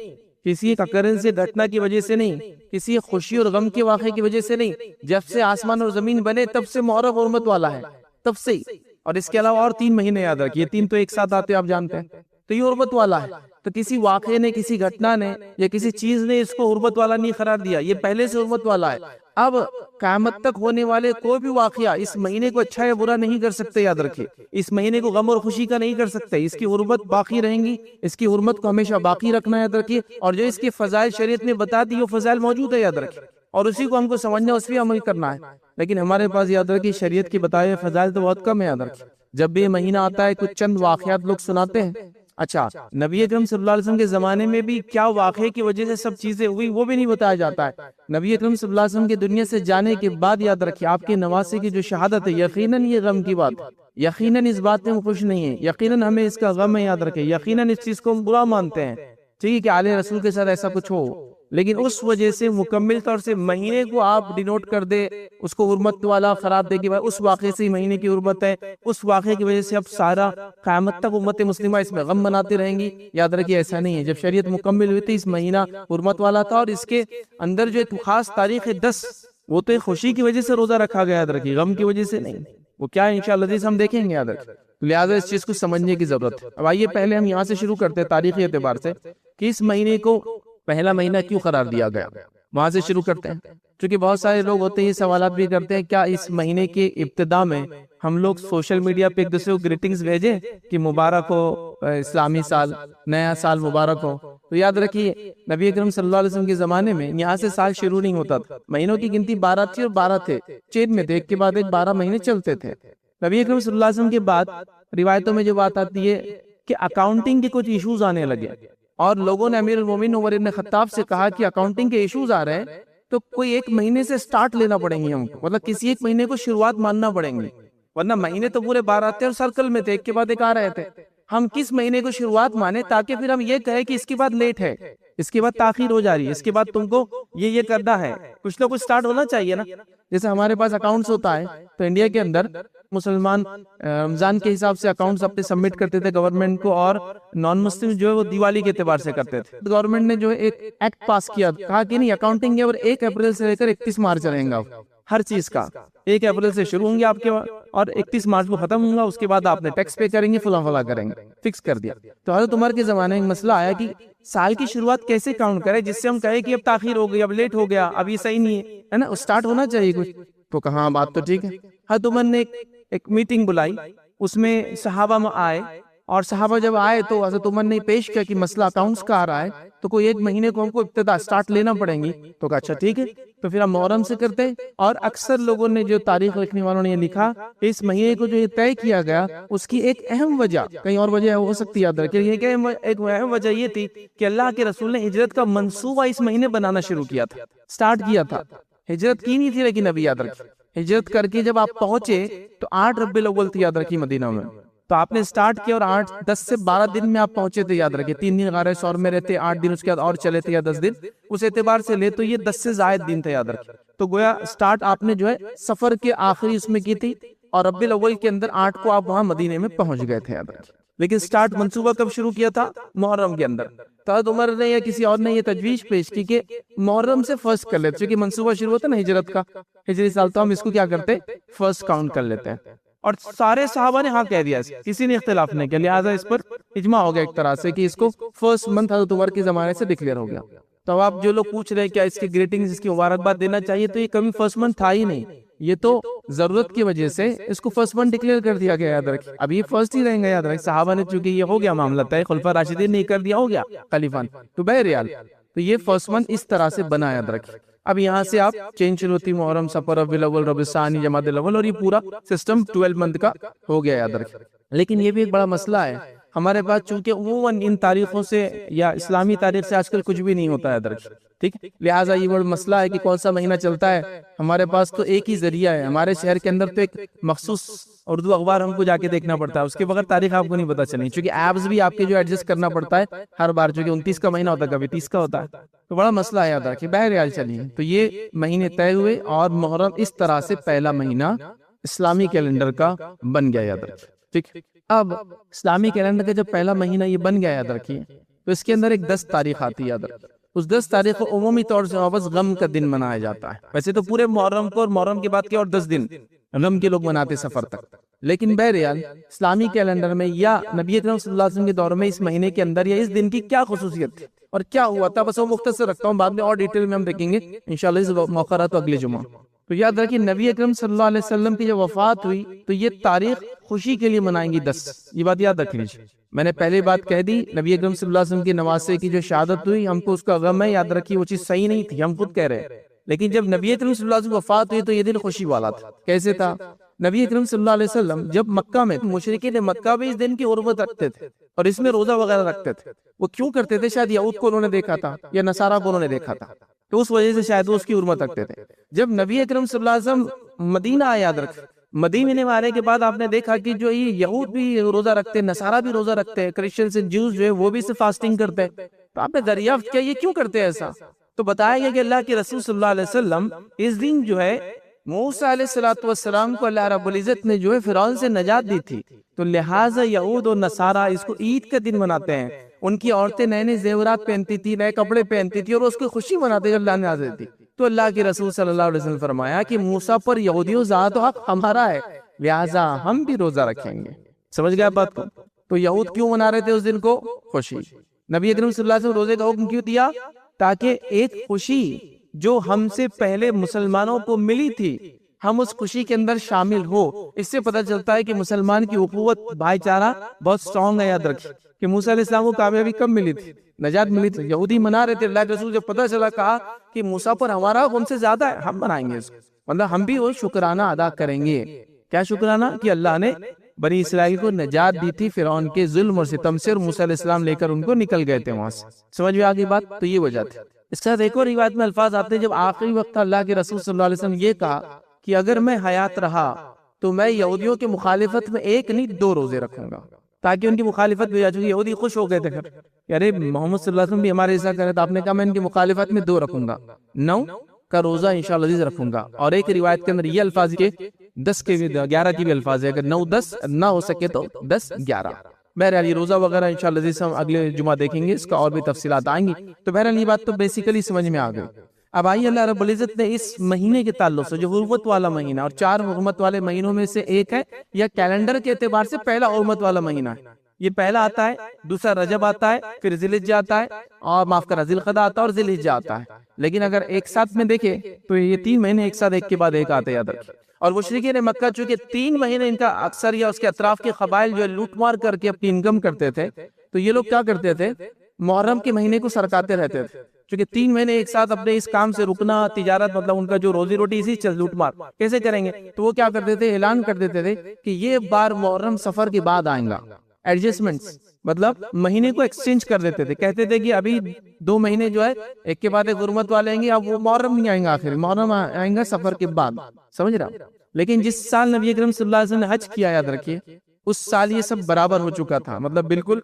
کسی ایک اکرن سے گھٹنا کی وجہ سے نہیں، کسی خوشی اور غم کے واقعے کی وجہ سے نہیں، جب سے آسمان اور زمین بنے تب سے محرم حرمت والا ہے، تب سے ہی۔ اور اس کے علاوہ اور 3 مہینے یاد رکھیے، 3 تو ایک ساتھ آتے آپ جانتے ہیں، تو یہ حرمت والا ہے۔ تو کسی واقعے نے، کسی گھٹنا نے یا کسی چیز نے اس کو حرمت والا نہیں قرار دیا، یہ پہلے سے حرمت والا ہے۔ اب قیامت تک ہونے والے کوئی بھی واقعہ اس مہینے کو اچھا یا برا نہیں کر سکتے، یاد رکھیے۔ اس مہینے کو غم اور خوشی کا نہیں کر سکتے، اس کی حرمت باقی رہیں گی، اس کی حرمت کو ہمیشہ باقی رکھنا، یاد رکھیے۔ اور جو اس کے فضائل شریعت نے بتا دی، وہ فضائل موجود ہے، یاد رکھیے، اور اسی کو ہم کو سمجھنا، اس پہ عمل کرنا ہے۔ لیکن ہمارے پاس یاد رکھیے شریعت کی بتائے ہوئے فضائل تو بہت کم ہے، یاد رکھیے۔ جب بھی یہ مہینہ آتا ہے کچھ چند واقعات لوگ سناتے ہیں۔ اچھا، نبی اکرم صلی اللہ علیہ وسلم کے زمانے میں بھی کیا واقعے کی وجہ سے سب چیزیں ہوئی وہ بھی نہیں بتایا جاتا ہے۔ نبی اکرم صلی اللہ علیہ وسلم کے دنیا سے جانے کے بعد یاد رکھیے آپ کے نواسے کی جو شہادت ہے، یقیناً یہ غم کی بات ہے، یقیناً اس بات میں ہم خوش نہیں ہیں، یقیناً ہمیں اس کا غم ہے، یاد رکھیں، یقیناً اس چیز کو ہم برا مانتے ہیں، ٹھیک ہے، کہ آل رسول کے ساتھ ایسا کچھ ہو۔ لیکن اس وجہ سے مکمل طور سے مہینے کو آپ ڈینوٹ کر دے، اس کو حرمت والا قرار دے کہ اس واقعے سے مہینے کی حرمت ہے، اس واقعے کی وجہ سے اب سارا قیامت تک امت مسلمہ اس میں غم مناتے رہیں گی، یاد رکھیے ایسا نہیں ہے۔ جب شریعت مکمل ہوئی تھی اس مہینہ حرمت والا تھا، اور اس کے اندر جو ایک خاص تاریخ ہے 10، وہ تو ایک خوشی کی وجہ سے روزہ رکھا گیا، یاد رکھیے، غم کی وجہ سے نہیں۔ وہ کیا ہے انشاءاللہ ہم دیکھیں گے، یاد رکھیں، لہٰذا اس چیز کو سمجھنے کی ضرورت ہے۔ اب آئیے پہلے ہم یہاں سے شروع کرتے ہیں تاریخی اعتبار سے کہ اس مہینے کو پہلا مہینہ کیوں قرار دیا گیا، وہاں سے شروع کرتے ہیں۔ کیونکہ بہت سارے لوگ ہوتے ہیں یہ سوالات بھی کرتے ہیں، کیا اس مہینے کے ابتدا میں ہم لوگ سوشل میڈیا پہ ایک دوسرے کو گریٹنگز بھیجیں کہ مبارک ہو اسلامی سال، نیا سال مبارک ہو؟ تو یاد رکھیے نبی اکرم صلی اللہ علیہ وسلم کے زمانے میں یہاں سے سال شروع نہیں ہوتا تھا، مہینوں کی گنتی 12 تھی، اور 12 تھے، چین میں تھے، ایک کے بعد ایک 12 مہینے چلتے تھے۔ نبی اکرم صلی اللہ علیہ وسلم کے بعد روایتوں میں جو بات آتی ہے کہ اکاؤنٹنگ کے کچھ ایشوز آنے لگے، اور لوگوں نے امیر المومنین عمر بن خطاب سے کہا کہ اکاؤنٹنگ کے ایشوز آ رہے ہیں تو کوئی ایک مہینے سے سٹارٹ لینا پڑیں گے ہم کو، مطلب کسی ایک مہینے کو شروعات ماننا پڑیں گی، ورنہ مہینے تو پورے 12 تھے اور سرکل میں تھے، ایک کے بعد ایک آ رہے تھے۔ ہم کس مہینے کو شروعات مانے تاکہ پھر ہم یہ کہیں کہ اس کے بعد لیٹ ہے، اس کے بعد تاخیر ہو جا رہی ہے، اس کے بعد تم کو یہ کرنا ہے، کچھ نہ کچھ سٹارٹ ہونا چاہیے نا۔ جیسے ہمارے پاس اکاؤنٹس ہوتا ہے تو انڈیا کے اندر مسلمان رمضان کے حساب سے اکاؤنٹس اپنے سبمٹ کرتے تھے گورنمنٹ کو، اور نان مسلم جو ہے وہ دیوالی کے اعتبار سے کرتے تھے۔ گورنمنٹ نے جو ہے ایک ایکٹ پاس کیا، کہا کہ نہیں اکاؤنٹنگ ہے اور 1 اپریل سے لے کر 31 مارچ رہیں گا، ہر چیز کا 1 اپریل سے شروع ہوں گے آپ کے اور 31 مارچ کو ختم ہوں گا، اس کے بعد آپ نے ٹیکس پے کریں گے، فلاں فلاں کریں گے، فکس کر دیا۔ تو حضرت عمر کے زمانے میں مسئلہ آیا کہ سال کی شروعات کیسے کاؤنٹ کرے جس سے ہم کہیں کہ اب تاخیر ہو گئی، اب لیٹ ہو گیا، اب یہ صحیح نہیں ہے نا، اسٹارٹ ہونا چاہیے کچھ۔ تو کہاں بات تو ٹھیک ہے۔ حضرت عمر نے ایک میٹنگ بلائی، اس میں صحابہ میں آئے، اور صحابہ جب آئے تو حضرت عمر نے پیش کیا کہ مسئلہ اکاؤنٹس کا آ رہا ہے تو کوئی ایک مہینے کو ہم کو ابتدا سٹارٹ لینا پڑیں گی۔ تو کہا اچھا ٹھیک ہے، تو پھر ہم محرم سے کرتے۔ اور اکثر لوگوں نے، جو تاریخ لکھنے والوں نے یہ لکھا کہ اس مہینے کو جو یہ طے کیا گیا اس کی ایک اہم وجہ، کہیں اور وجہ ہو سکتی ہے یاد رکھیں، ایک اہم وجہ یہ تھی کہ اللہ کے رسول نے ہجرت کا منصوبہ اس مہینے بنانا شروع کیا تھا، سٹارٹ کیا تھا۔ ہجرت کی نہیں تھی لیکن ابھی یاد رکھیں، ہجرت کر کے جب آپ پہنچے تو 8 ربیع الاول تھی، یاد رکھیے، مدینہ میں۔ تو آپ نے سٹارٹ کیا اور 10 سے 12 دن میں آپ پہنچے تھے، یاد رکھیے، 3 دن غار ثور میں رہتے، 8 دن اس کے بعد اور چلے تھے یا 10 دن، اس اعتبار سے لے تو یہ 10 سے زائد دن تھے، یاد رکھیے۔ تو گویا سٹارٹ آپ نے جو ہے سفر کے آخری اس میں کی تھی، اور ربیع الاول کے اندر 8 کو آپ وہاں مدینے میں پہنچ گئے تھے، یاد رکھیے۔ لیکن سٹارٹ منصوبہ کب شروع کیا تھا؟ محرم کے اندر۔ تو حضرت عمر نے یا کسی اور نے یہ تجویز پیش کی کہ محرم سے فرسٹ کر لیتے، چونکہ منصوبہ شروع ہوتا نا ہجرت کا، ہجری سال، تو ہم اس کو کیا کرتے، فرسٹ کاؤنٹ کر لیتے ہیں۔ اور سارے صحابہ نے ہاں کہہ دیا، کسی نے اختلاف نہیں کیا، لہٰذا اس پر اجماع ہو گیا ایک طرح سے کہ اس کو فرسٹ منتھ حضرت عمر کے زمانے سے ڈکلیئر ہو گیا۔ تو آپ جو لوگ پوچھ رہے ہیں کیا اس کی گریٹنگز، اس کی مبارکباد دینا چاہیے، تو یہ کبھی فرسٹ منتھ تھا ہی نہیں، یہ تو ضرورت کی وجہ سے اس کو فرسٹ منتھ ڈکلیئر کر دیا گیا، یاد رکھیں۔ اب یہ فرسٹ ہی رہیں گا، یاد رکھیں، صحابہ نے چونکہ یہ ہو گیا معاملہ طے، خلفاء راشدین نے کر دیا، ہو گیا خلیفان، تو بہرحال تو یہ فرسٹ منتھ اس طرح سے بنا، یاد رکھیں۔ اب یہاں سے آپ چینج شروع ہوتی، محرم، صفر، ربیع الاول، ربیع الثانی، جمادی الاول، اور یہ پورا سسٹم 12 منتھ کا ہو گیا، یاد رکھیں۔ لیکن یہ بھی ایک بڑا مسئلہ ہے ہمارے پاس، چونکہ عموماً ان تاریخوں سے یا اسلامی تاریخ سے آج کل کچھ بھی نہیں ہوتا ہے، یاد رکھیں، ٹھیک، لہٰذا یہ بڑا مسئلہ ہے کہ کون سا مہینہ چلتا ہے۔ ہمارے پاس تو ایک ہی ذریعہ ہے، ہمارے شہر کے اندر تو ایک مخصوص اردو اخبار ہم کو جا کے دیکھنا پڑتا ہے، اس کے بغیر تاریخ آپ کو نہیں پتا چلنی، چونکہ ایپس بھی آپ کے جو ایڈجسٹ کرنا پڑتا ہے ہر بار، چونکہ 29 کا مہینہ ہوتا ہے، کبھی 30 کا ہوتا ہے، تو بڑا مسئلہ ہے، یاد رکھیں۔ بہرحال چلیے، تو یہ مہینے طے ہوئے اور محرم اس طرح سے پہلا مہینہ اسلامی کیلنڈر کا بن گیا، یاد رکھیں، ٹھیک۔ اب اسلامی کیلنڈر کا جب پہلا مہینہ یہ بن گیا، یاد رکھیے، تو اس کے اندر ایک 10 تاریخ آتی ہے، یاد رکھیں۔ اس 10 تاریخ کو عمومی طور سے واپس غم کا دن منایا جاتا ہے، ویسے تو پورے محرم کو اور محرم کے بعد کے اور 10 دن غم کے لوگ مناتے سفر تک، لیکن بہرحال اسلامی کیلنڈر میں یا نبی اکرم صلی اللہ علیہ وسلم کے دور میں اس مہینے کے اندر یا اس دن کی کیا خصوصیت تھی اور کیا ہوا تھا، بس وہ مختصر رکھتا ہوں، بعد میں اور ڈیٹیل میں ہم دیکھیں گے انشاءاللہ اس موقع رہا تو اگلے جمعہ۔ تو یاد رکھیں نبی اکرم صلی اللہ علیہ وسلم کی جب وفات ہوئی تو یہ تاریخ خوشی کے لیے منائیں گی 10، یہ بات یاد رکھ لیجیے۔ میں نے پہلے بات کہہ دی، نبی اکرم صلی اللہ علیہ وسلم کی نواسے کی جو شہادت ہوئی، ہم کو اس کا غم ہے، یاد رکھیے وہ چیز صحیح نہیں تھی، ہم خود کہہ رہے ہیں، لیکن جب نبی اکرم صلی اللہ علیہ وسلم کی وفات ہوئی تو یہ دن خوشی والا تھا۔ کیسے تھا؟ نبی اکرم صلی اللہ علیہ وسلم جب مکہ میں، مشرکین مکہ بھی اس دن کی حرمت رکھتے تھے اور اس میں روزہ وغیرہ رکھتے تھے۔ وہ کیوں کرتے تھے؟ شاید یہود کو انہوں نے دیکھا تھا یا نصارہ کو انہوں نے دیکھا تھا، تو اس وجہ سے شاید وہ اس کی حرمت رکھتے تھے۔ جب نبی اکرم صلی اللہ علیہ وسلم مدینہ آئے، یاد رکھ، مدینے میں آنے کے بعد آپ نے دیکھا کہ جو یہ یہود بھی روزہ رکھتے ہیں، نصارہ بھی روزہ رکھتے ہیں، کرسچنز اینڈ جوز جو ہے وہ بھی سے فاسٹنگ کرتے ہیں، تو آپ نے دریافت کیا یہ کیوں کرتے ہیں ایسا؟ تو بتایا گیا کہ اللہ کے رسول صلی اللہ علیہ وسلم اس دن جو ہے موسیٰ علیہ السلام کو اللہ رب العزت نے جو ہے فرعون سے نجات دی تھی، تو لہٰذا یہود اور نصارہ اس کو عید کا دن مناتے ہیں۔ ان کی عورتیں نئے نئے زیورات پہنتی تھی، نئے کپڑے پہنتی تھی اور اس کی خوشی مناتے جو اللہ نے نازل دی۔ تو اللہ کے رسول صلی اللہ علیہ وسلم فرمایا کہ موسیٰ پر یہودیوں ذات و حق ہمارا ہے، لہٰذا ہم بھی روزہ رکھیں گے۔ سمجھ گئے بات کو؟ تو یہود کیوں منا رہے تھے اس دن کو؟ خوشی۔ نبی اکرم صلی اللہ علیہ وسلم روزے کا حکم کیوں دیا؟ تاکہ ایک خوشی جو ہم سے پہلے مسلمانوں کو ملی تھی ہم اس خوشی کے اندر شامل ہو۔ اس سے پتہ چلتا ہے کہ مسلمان کی اخوت، بھائی چارہ بہت سٹرونگ ہے۔ یاد رکھیں کہ موسیٰ علیہ السلام کو کامیابی کب ملی تھی؟ نجات ملی تھی۔ یہودی منا رہے تھے، اللہ کے رسول جب پتہ چلا کہا کہ موسیٰ پر ہمارا حق ان سے زیادہ ہے، ہم منائیں گے اس کو، مطلب ہم بھی وہ شکرانہ ادا کریں گے۔ کیا شکرانہ؟ کہ اللہ نے بنی اسرائیل کو نجات دی تھی فرعون کے ظلم اور ستم سے، اور موسیٰ علیہ السلام لے کر ان کو نکل گئے تھے وہاں سے۔ سمجھ میں آگئی بات؟ تو یہ وجہ تھی۔ اس کے ساتھ ایک اور روایت میں الفاظ آتے ہیں جب آخری وقت اللہ کے رسول صلی اللہ علیہ وسلم یہ کہا کہ اگر میں حیات رہا تو میں یہودیوں کی مخالفت میں ایک نہیں 2 روزے رکھوں گا، تاکہ ان کی مخالفت بھی ہو جائے۔ یہودی خوش ہو گئے تھے کہ ارے محمد صلی اللہ علیہ وسلم بھی ہمارے ایسا کرے، تو آپ نے کہا میں ان کی مخالفت میں 2 رکھوں گا، 9 کا روزہ انشاءاللہ عزیز رکھوں گا۔ اور ایک روایت کے اندر یہ الفاظ کے 10 کے بھی 11 کی بھی الفاظ ہے، اگر 9 10 نہ ہو سکے تو 10 11۔ بہرحال یہ روزہ وغیرہ انشاءاللہ عزیز ہم اگلے جمعہ دیکھیں گے، اس کا اور بھی تفصیلات آئیں گی۔ تو بہرحال یہ بات تو بیسیکلی سمجھ میں آ گئی۔ اب آئیے اللہ رب العزت نے اس مہینے کے تعلق سے جو حرمت والا مہینہ اور 4 حرمت والے مہینوں میں سے ایک ہے، یا کیلنڈر کے اعتبار سے پہلا حرمت والا مہینہ ہے، یہ پہلا آتا ہے، دوسرا رجب آتا ہے، پھر ذی الحجہ آتا ہے، اور معاف کرا ذی القعدہ آتا ہے اور ذی الحجہ آتا ہے۔ لیکن اگر ایک ساتھ میں دیکھیں تو یہ 3 مہینے ایک ساتھ ایک کے بعد ایک آتے ہیں، یاد رکھیں۔ اور مشرکین مکہ چونکہ 3 مہینے ان کا اکثر یا اس کے اطراف کے قبائل جو لوٹ مار کر کے اپنی انکم کرتے تھے، تو یہ لوگ کیا کرتے تھے؟ محرم کے مہینے کو سرکاتے رہتے تھے، چونکہ 3 مہینے ایک ساتھ اپنے اس کام سے رکنا، تجارت مطلب ان کا جو روزی روٹی اسی چل لوٹ مار کیسے کریں گے؟ تو وہ کیا کرتے تھے؟ اعلان کر دیتے تھے کہ یہ بار محرم سفر کے بعد آئیں گا۔ ایڈجسٹمنٹس مطلب مہینے کو ایکسچینج کر دیتے تھے، کہتے تھے کہ ابھی 2 مہینے جو ہے ایک کے بعد ایک حرمت والے آئیں گے، اب وہ محرم نہیں آئیں گا، آخر محرم آئیں گا سفر کے بعد۔ سمجھ رہا؟ لیکن جس سال نبی اکرم صلی اللہ علیہ وسلم نے حج کیا، یاد رکھیے اس سال یہ سب برابر ہو چکا تھا، مطلب بالکل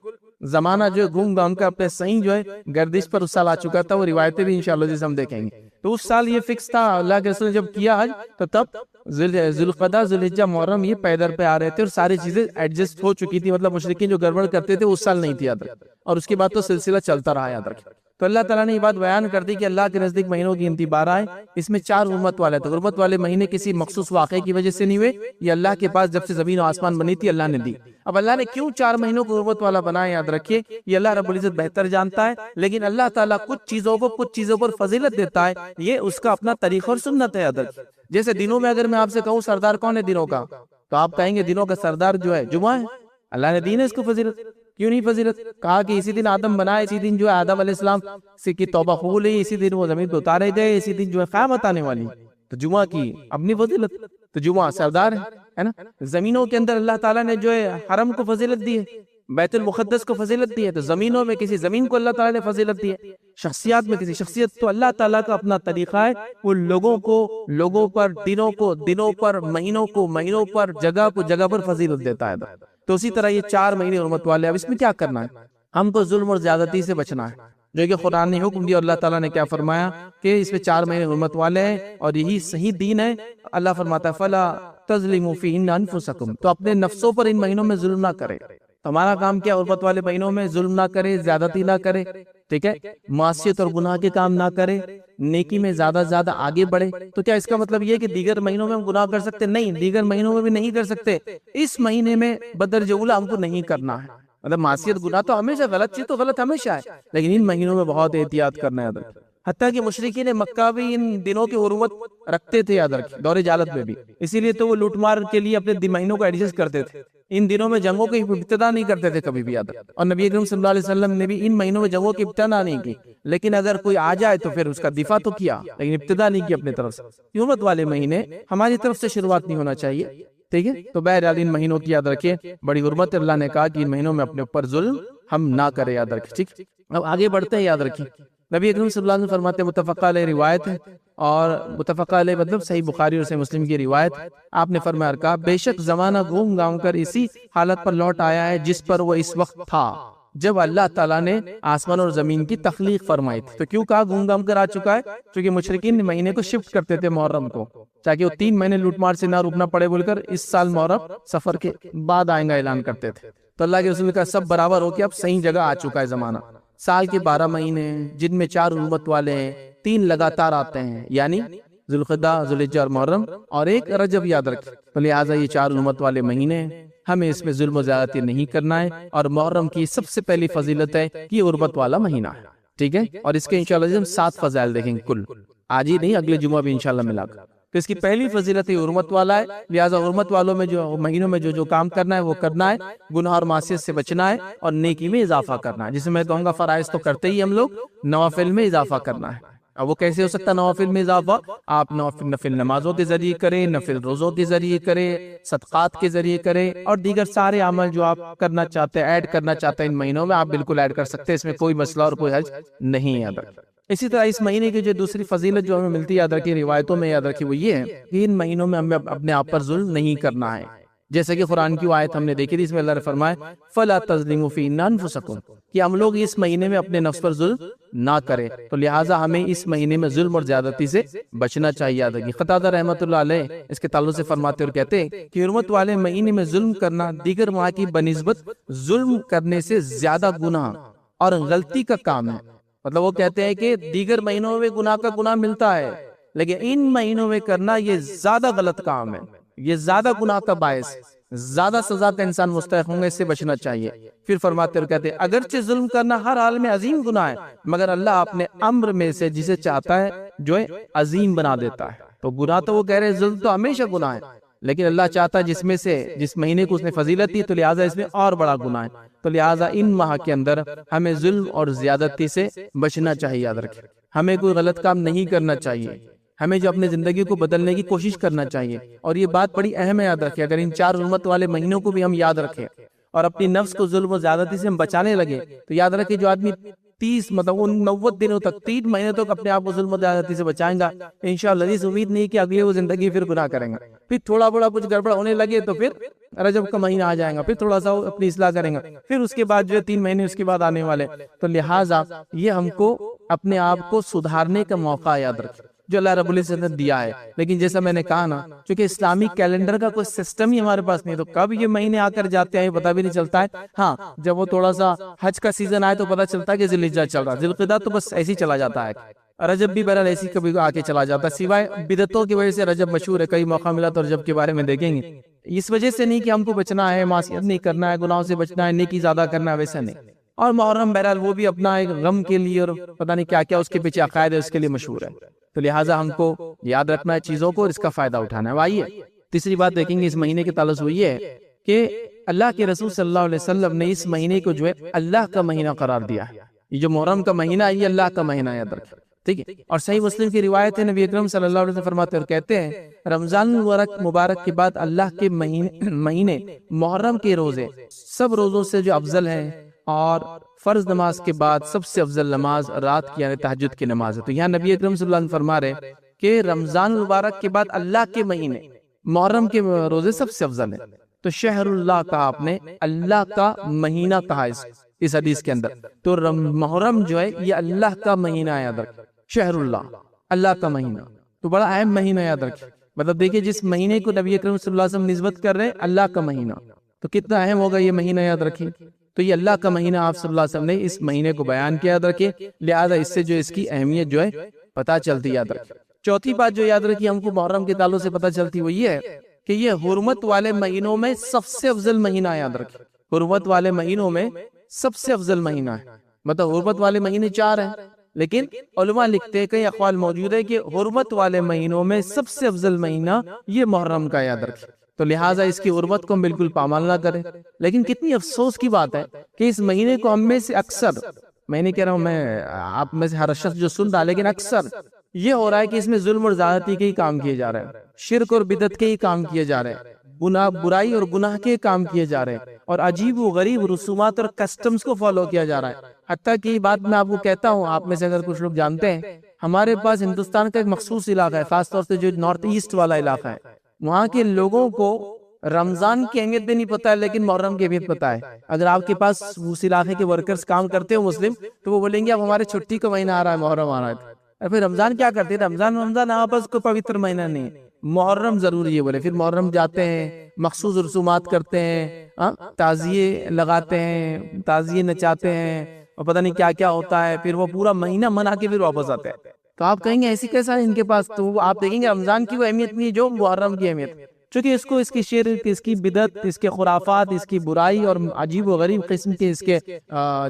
زمانہ جو گھوم گا ان کا اپنے صحیح جو ہے گردش پر اس سال آ چکا تھا۔ وہ روایتیں بھی انشاءاللہ جیسے ہم دیکھیں گے۔ تو اس سال یہ فکس تھا، اللہ کے رسول نے جب کیا حج تو تب ذی القعدہ، ذی الحجہ، محرم یہ پیدر پہ آ رہے تھے اور ساری چیزیں ایڈجسٹ ہو چکی تھی، مطلب مشرکین جو گڑبڑ کرتے تھے اس سال نہیں تھی، یاد رکھ۔ اور اس کے بعد تو سلسلہ چلتا رہا، یاد رکھ۔ تو اللہ تعالیٰ نے یہ بات بیان کر دی کہ اللہ کے نزدیک مہینوں کی گنتی 12 ہے، اس میں 4 حرمت والے تھے۔ حرمت والے مہینے کسی مخصوص واقعے کی وجہ سے نہیں ہوئے، یہ اللہ کے پاس جب سے زمین و آسمان بنی تھی اللہ نے دی۔ اب اللہ نے کیوں 4 مہینوں کو حرمت والا بنایا، یاد رکھیے یہ اللہ رب العزت بہتر جانتا ہے، لیکن اللہ تعالیٰ کچھ چیزوں پر فضیلت دیتا ہے، یہ اس کا اپنا طریقہ اور سنت ہے، یاد رکھیے۔ جیسے دنوں میں اگر میں آپ سے کہوں سردار کون ہے دنوں کا، تو آپ کہیں گے دنوں کا سردار جو ہے جمعہ ہے۔ اللہ نے دی ہے اس کو فضیلت، کیوں نہیں فضیلت؟ کہا کہ اسی دن آدم بنائے، اسی دن جو ہے آدم علیہ السلام سے کی توبہ قبول ہوئی، اسی دن وہ زمین پہ اتارے گئے، اسی دن جو ہے قیامت آنے والی، تو جمعہ کی اپنی فضیلت، تو جمعہ سردار ہے نا۔ زمینوں کے اندر اللہ تعالیٰ نے جو ہے حرم کو فضیلت دی ہے، بیت المقدس کو فضیلت دی ہے، تو زمینوں میں کسی زمین کو اللہ تعالیٰ نے فضیلت دی ہے، شخصیات میں کسی شخصیت، تو اللہ تعالیٰ کا اپنا طریقہ ہے، وہ لوگوں پر دنوں پر مہینوں پر جگہ پر فضیلت دیتا ہے۔ تو اسی طرح یہ 4 مہینے حرمت والے، اب اس میں کیا کرنا ہے؟ ہم کو ظلم اور زیادتی سے بچنا ہے، جو کہ قرآن نے حکم دیا۔ اللہ تعالیٰ نے کیا فرمایا کہ اس میں 4 مہینے حرمت والے ہیں اور یہی صحیح دین ہے۔ اللہ فرماتا ہے فَلَا تَظْلِمُوا فِيهِنَّ أَنفُسَكُمْ، تو اپنے نفسوں پر ان مہینوں میں ظلم نہ کرے۔ ہمارا کام کیا؟ حرمت والے مہینوں میں ظلم نہ کرے، زیادتی نہ کرے۔ ٹھیک ہے، معصیت اور گناہ کے کام نہ کرے، نیکی میں زیادہ سے زیادہ آگے بڑھے. تو کیا اس کا مطلب یہ کہ دیگر مہینوں میں ہم گناہ کر سکتے؟ نہیں، دیگر مہینوں میں بھی نہیں کر سکتے. اس مہینے میں بدرجہ اولی ہم کو نہیں کرنا ہے. مطلب معصیت گناہ تو ہمیشہ غلط چیز تو غلط ہمیشہ ہے، لیکن ان مہینوں میں بہت احتیاط کرنا ہے. حتیٰ کہ مشرکین مکہ بھی ان دنوں کی حرمت رکھتے تھے، یاد رکھیں، دور جہالت میں بھی. اسی لیے تو وہ لوٹ مار کے لیے اپنے مہینوں کو ایڈجسٹ کرتے تھے. ان دنوں میں جنگوں کی ابتدا نہیں کرتے تھے کبھی بھی، یاد رکھیں. اور نبی اکرم صلی اللہ علیہ وسلم نے بھی ان مہینوں میں جنگوں کی ابتدا نہیں کی، لیکن اگر کوئی آ جائے تو پھر اس کا دفاع تو کیا، لیکن ابتدا نہیں کی اپنے طرف سے. حرمت والے مہینے ہماری طرف سے شروعات نہیں ہونا چاہیے. ٹھیک ہے، تو بہرحال ان مہینوں کی یاد رکھیں، بڑی حرمت. اللہ نے کہا کہ ان مہینوں میں اپنے اوپر ظلم ہم نہ کریں، یاد رکھیں. ٹھیک، اب آگے بڑھتے ہیں. یاد رکھیں نبی اکرم صلی اللہ علیہ وسلم فرماتے ہیں، متفق علیہ روایت ہے، اور متفق علیہ مطلب صحیح بخاری اور صحیح مسلم کی روایت. آپ نے فرمایا، کہا بے شک زمانہ گھوم گاؤں کر اسی حالت پر لوٹ آیا ہے جس پر وہ اس وقت تھا جب اللہ تعالیٰ نے آسمان اور زمین کی تخلیق فرمائی تھی. تو کیوں کہا گھوم گام کر آ چکا ہے؟ کیونکہ مشرکین مہینے کو شفٹ کرتے تھے محرم کو، تاکہ وہ 3 مہینے لوٹ مار سے نہ رکنا پڑے بول کر اس سال محرم سفر کے بعد آئیں گا اعلان کرتے تھے. تو اللہ کے رسول کا سب برابر ہو کے اب صحیح جگہ آ چکا ہے زمانہ. سال کے 12 مہینے جن میں 4 حرمت والے ہیں، 3 لگاتار آتے ہیں، یعنی ذوالقعدہ، ذوالحجہ اور محرم، اور ایک رجب. یاد رکھیں، تو لہٰذا یہ 4 حرمت والے مہینے ہیں، ہمیں اس میں ظلم و زیادتی نہیں کرنا ہے. اور محرم کی سب سے پہلی فضیلت ہے کہ یہ حرمت والا مہینہ ہے. ٹھیک ہے، اور اس کے انشاءاللہ ہم 7 فضائل دیکھیں گے کل، آج ہی نہیں اگلے جمعہ بھی انشاءاللہ ملا کر. تو اس کی پہلی فضیلت یہ حرمت والا ہے، لہٰذا حرمت والوں میں جو مہینوں میں جو کام کرنا ہے وہ کرنا ہے، گناہ اور معصیت سے بچنا ہے، اور نیکی میں اضافہ کرنا ہے. جسے میں کہوں گا فرائض تو کرتے ہی ہم لوگ، نوافل میں اضافہ کرنا ہے. اب وہ کیسے ہو سکتا نوافل میں اضافہ؟ آپ نفل نمازوں کے ذریعے کریں، نفل روزوں کے ذریعے کریں، صدقات کے ذریعے کریں، اور دیگر سارے عمل جو آپ کرنا چاہتے ہیں، ایڈ کرنا چاہتے ہیں ان مہینوں میں، آپ بالکل ایڈ کر سکتے ہیں. اس میں کوئی مسئلہ اور کوئی حرج نہیں ہے. یاد رکھیں اسی طرح اس مہینے کی جو دوسری فضیلت جو ہمیں ملتی ہے، یاد رکھیں روایتوں میں، یاد رکھیں وہ یہ ہے کہ ان مہینوں میں ہمیں اپنے آپ پر ظلم نہیں کرنا ہے. جیسے کہ قرآن کی آیت ہم نے دیکھی تھی، اس میں اللہ نے فرمایا فَلَا تَظْلِمُوا فِيهِنَّ أَنفُسَكُمْ، کہ ہم لوگ اس مہینے میں اپنے نفس پر ظلم نہ کریں. تو لہٰذا ہمیں اس مہینے میں ظلم اور زیادتی سے بچنا چاہیے. یاد رکھیں قتادہ رحمۃ اللہ علیہ اس کے تعلق سے فرماتے اور کہتے ہیں کہ حرمت والے مہینے میں ظلم کرنا دیگر ماہ کی بنسبت ظلم کرنے سے زیادہ گناہ اور غلطی کا کام ہے. مطلب وہ کہتے ہیں کہ دیگر مہینوں میں گناہ کا گناہ ملتا ہے، لیکن ان مہینوں میں کرنا یہ زیادہ غلط کام ہے، یہ زیادہ گناہ کا باعث، زیادہ سزا کا انسان مستحق ہوں گے، اس سے بچنا چاہیے. پھر فرماتے اور کہتے ہیں اگرچہ ظلم کرنا ہر حال میں عظیم گناہ ہے، مگر اللہ اپنے امر میں سے جسے چاہتا ہے جو ہے عظیم بنا دیتا ہے. تو گناہ تو وہ کہہ رہے ہیں ظلم تو ہمیشہ گناہ ہے، لیکن اللہ چاہتا ہے جس میں سے جس مہینے کو اس نے فضیلت دی تو لہٰذا اس میں اور بڑا گناہ ہے. تو لہٰذا ان ماہ کے اندر ہمیں ظلم اور زیادتی سے بچنا چاہیے. یاد رکھیں ہمیں کوئی غلط کام نہیں کرنا چاہیے، ہمیں جو اپنے زندگی کو بدلنے کی کوشش کرنا چاہیے. اور یہ بات بڑی اہم ہے، یاد رکھیں. اگر ان 4 حرمت والے مہینوں کو بھی ہم یاد رکھیں اور اپنی نفس کو ظلم و زیادتی سے ہم بچانے لگے، تو یاد رکھیں جو آدمی 30 مطلب 90 دنوں تک 3 مہینے تک اپنے آپ کو ظلم و زیادتی سے بچائیں گا، انشاءاللہ اس امید نہیں کہ اگلی وہ زندگی پھر گناہ کریں گا. پھر تھوڑا بڑا کچھ گڑبڑ ہونے لگے تو پھر رجب کا مہینہ آ جائے گا، پھر تھوڑا سا اپنی اصلاح کریں گا، پھر اس کے بعد جو ہے 3 مہینے اس کے بعد آنے والے. تو لہٰذا یہ ہم کو اپنے آپ کو سدھارنے کا موقع یاد رکھیں جو اللہ رب العزت نے دیا ہے. لیکن جیسا میں نے کہا نا، چونکہ اسلامی کیلنڈر کا کوئی سسٹم ہی ہمارے پاس نہیں، تو کب یہ مہینے آ کر جاتے ہیں پتہ بھی نہیں چلتا ہے. ہاں جب وہ تھوڑا سا حج کا سیزن آئے تو پتہ چلتا ہے کہ ذوالحجہ چل رہا ہے، ذوالقعدہ تو بس ایسے ہی چلا جاتا ہے، رجب بھی بہرحال ایسی کبھی آ کے چلا جاتا ہے. سوائے بدعتوں کی وجہ سے رجب مشہور ہے، کئی موقع ملا تو رجب کے بارے میں دیکھیں گے. اس وجہ سے نہیں کہ ہم کو بچنا ہے، معصیت نہیں کرنا ہے، گناہوں سے بچنا ہے، نیکی زیادہ کرنا ہے، ویسا نہیں. اور محرم بہرحال وہ بھی اپنا ایک غم کے لیے اور پتہ نہیں کیا کیا اس کے پیچھے عقائد ہے، اس کے لیے مشہور ہے. تو لہٰذا ہم کو یاد رکھنا ہے چیزوں کو اور اس کا فائدہ اٹھانا ہے. آئیے تیسری بات دیکھیں گے اس مہینے کے تعلق سے، یہ ہے کہ اللہ کے رسول صلی اللہ علیہ وسلم نے اس مہینے کو جو ہے اللہ کا مہینہ قرار دیا ہے. یہ جو محرم کا مہینہ ہے یہ اللہ کا مہینہ ہے، یاد رکھیں. ٹھیک ہے، اور صحیح مسلم کی روایت ہے، نبی اکرم صلی اللہ علیہ وسلم فرماتے اور کہتے ہیں رمضان مبارک کے بعد اللہ کے مہینے محرم کے روزے سب روزوں سے جو افضل ہیں، اور فرض نماز کے بعد سب سے افضل نماز رات کی یعنی تہجد کی نماز ہے. تو یہاں نبی اکرم صلی اللہ علیہ وسلم فرما رہے کہ رمضان مبارک کے بعد اللہ کے مہینے محرم کے روزے سب سے افضل ہیں. تو شہر اللہ کہا آپ نے، اللہ کا مہینہ کہا اس حدیث کے اندر. تو محرم جو ہے یہ اللہ کا مہینہ ہے، یاد رکھیں. شہر اللہ، اللہ کا مہینہ تو بڑا اہم مہینہ، یاد رکھیں. مطلب دیکھیں جس مہینے کو نبی اکرم صلی اللہ علیہ وسلم نسبت کر رہے ہیں اللہ کا مہینہ، تو کتنا اہم ہوگا یہ مہینہ، یاد رکھیں. تو یہ اللہ کا مہینہ آپ صلی اللہ علیہ وسلم نے اس مہینے کو بیان کیا، یاد رکھے، لہذا اس سے جو اس کی اہمیت جو ہے پتہ چلتی، یاد رکھے۔ چوتھی بات جو یاد رکھی ہم کو محرم کے تعلق سے پتہ چلتی وہ یہ ہے کہ یہ حرمت والے مہینوں میں سب سے افضل مہینہ ہے، یاد رکھے، حرمت والے مہینوں میں سب سے افضل مہینہ ہے۔ مطلب حرمت والے مہینے 4 ہیں، لیکن علماء لکھتے ہیں، کئی اقوال موجود ہے کہ حرمت والے مہینوں میں سب سے افضل مہینہ یہ محرم کا، یاد رکھے۔ تو لہٰذا اس کی حرمت کو ہم بالکل پامال نہ کریں۔ لیکن کتنی افسوس کی بات ہے کہ اس مہینے کو ہم میں سے اکثر، میں نہیں کہہ رہا ہوں میں آپ میں سے ہر شخص جو سن رہا، لیکن اکثر یہ ہو رہا ہے کہ اس میں ظلم اور زیادتی کے ہی کام کیے جا رہے ہیں، شرک اور بدعت کے ہی کام کیے جا رہے ہیں، گناہ، برائی اور گناہ کے کام کیے جا رہے ہیں، اور عجیب و غریب رسومات اور کسٹمز کو فالو کیا جا رہا ہے۔ حتیٰ کہ یہ بات میں آپ کو کہتا ہوں، آپ میں سے اگر کچھ لوگ جانتے ہیں، ہمارے پاس ہندوستان کا ایک مخصوص علاقہ ہے، خاص طور سے جو نارتھ ایسٹ والا علاقہ ہے، وہاں کے لوگوں کو رمضان کی اہمیت بھی نہیں پتا ہے، لیکن محرم کی اہمیت پتا ہے۔ اگر آپ کے پاس اس علاقے کے ورکرز کام کرتے ہو مسلم، تو وہ بولیں گے اب ہمارے چھٹی کا مہینہ آ رہا ہے، محرم آ رہا ہے، اور پھر رمضان کیا کرتے ہیں؟ رمضان آپس کو پوتر مہینہ نہیں، محرم ضروری ہے بولے۔ پھر محرم جاتے ہیں، مخصوص رسومات کرتے ہیں، تعزیے لگاتے ہیں، تعزیے نچاتے ہیں، اور پتہ نہیں کیا کیا ہوتا ہے، پھر وہ پورا مہینہ منا کے پھر واپس آتے ہیں۔ تو آپ کہیں گے ایسی کیسا ہے ان کے پاس؟ تو آپ دیکھیں گے رمضان کی وہ اہمیت نہیں جو محرم کی اہمیت، چونکہ اس کو اس کی شرک، اس کی بدعت، اس کے خرافات، اس کی برائی اور عجیب و غریب قسم کے اس کے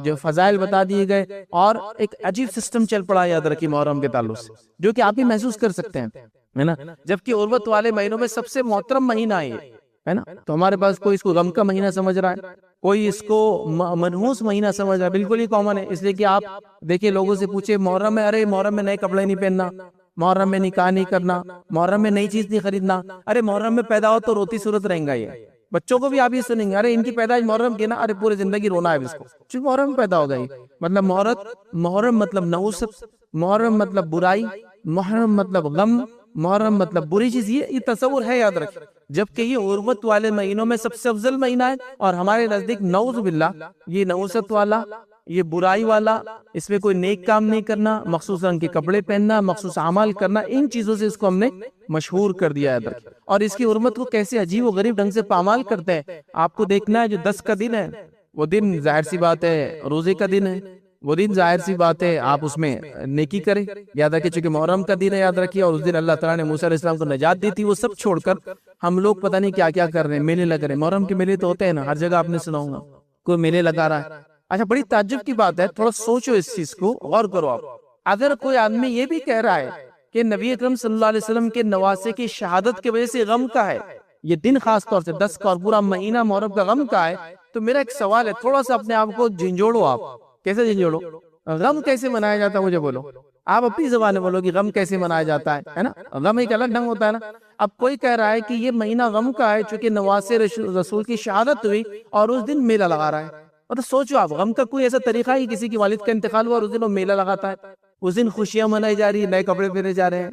جو فضائل بتا دیے گئے، اور ایک عجیب سسٹم چل پڑا، یاد رکھیے، محرم کے تعلق سے، جو کہ آپ بھی محسوس کر سکتے ہیں، ہے نا؟ جبکہ حرمت والے مہینوں میں سب سے محترم مہینہ ہے نا؟ تو ہمارے پاس کوئی اس کو غم کا مہینہ سمجھ رہا ہے، کوئی اس کو منحوس مہینہ سمجھ رہا ہے، بالکل ہی کامن ہے۔ اس لیے کہ آپ دیکھیں، لوگوں سے پوچھے محرم میں، ارے محرم میں نئے کپڑے نہیں پہننا، محرم میں نکاح نہیں کرنا، محرم میں نئی چیز نہیں خریدنا، ارے محرم میں پیدا ہو تو روتی صورت رہیں گا۔ یہ بچوں کو بھی آپ یہ سنیں گے، ارے ان کی پیدائش محرم کی نا، ارے پورے زندگی رونا ہے اس کو، چونکہ محرم میں پیدا ہو گئی۔ مطلب محرم مطلب نحوست، محرم مطلب برائی، محرم مطلب غم، محرم مطلب بری چیز، یہ تصور ہے، یاد رکھیں۔ جبکہ یہ حرمت والے مہینوں میں سب سے افضل مہینہ ہے، اور ہمارے نزدیک نعوذ باللہ یہ نحوست والا، یہ برائی والا، اس میں کوئی نیک کام نہیں کرنا، مخصوص رنگ کے کپڑے پہننا، مخصوص اعمال کرنا، ان چیزوں سے اس کو ہم نے مشہور کر دیا ہے۔ اور اس کی حرمت کو کیسے عجیب و غریب ڈھنگ سے پامال کرتے ہیں، آپ کو دیکھنا ہے۔ جو 10 کا دن ہے، وہ دن ظاہر سی بات ہے روزے کا دن ہے، وہ دن ظاہر سی بات ہے آپ اس میں نیکی کریں، یاد رکھیے، چونکہ محرم کا دن ہے، یاد رکھیے، اور اس دن اللہ تعالیٰ نے موسیٰ علیہ السلام کو نجات دی تھی۔ وہ سب چھوڑ کر ہم لوگ پتہ نہیں کیا کیا کر رہے ہیں، میلے لگ رہے ہیں۔ محرم کے میلے تو ہوتے ہیں نا، ہر جگہ آپ نے سنا ہوگا، کوئی میلے لگا رہا ہے۔ اچھا، بڑی تعجب کی بات ہے، تھوڑا سوچو اس چیز کو، غور کرو آپ۔ اگر کوئی آدمی یہ بھی کہہ رہا ہے کہ نبی اکرم صلی اللہ علیہ وسلم کے نواسے کی شہادت کی وجہ سے غم کا ہے، یہ دن خاص طور سے 10 کا اور پورا مہینہ محرم کا غم کا ہے، تو میرا ایک سوال ہے، تھوڑا سا اپنے آپ کو جھنجھوڑو آپ۔ کیسے جھنجھوڑو؟ غم کیسے منایا جاتا ہے مجھے بولو، آپ اپنی زبان میں بولو کہ غم کیسے منایا جاتا ہے نا؟ غم ایک الگ ڈھنگ ہوتا ہے نا۔ اب کوئی کہہ رہا ہے کہ یہ مہینہ غم کا ہے چونکہ نواسے رسول کی شہادت ہوئی اور اس دن میلہ لگا رہا ہے۔ مطلب سوچو آپ، غم کا کوئی ایسا طریقہ ہے کسی کی والد کا انتقال ہوا اور اس دن وہ میلہ لگاتا ہے، اس دن خوشیاں منائی جا رہی ہیں، نئے کپڑے پہنے جا رہے ہیں،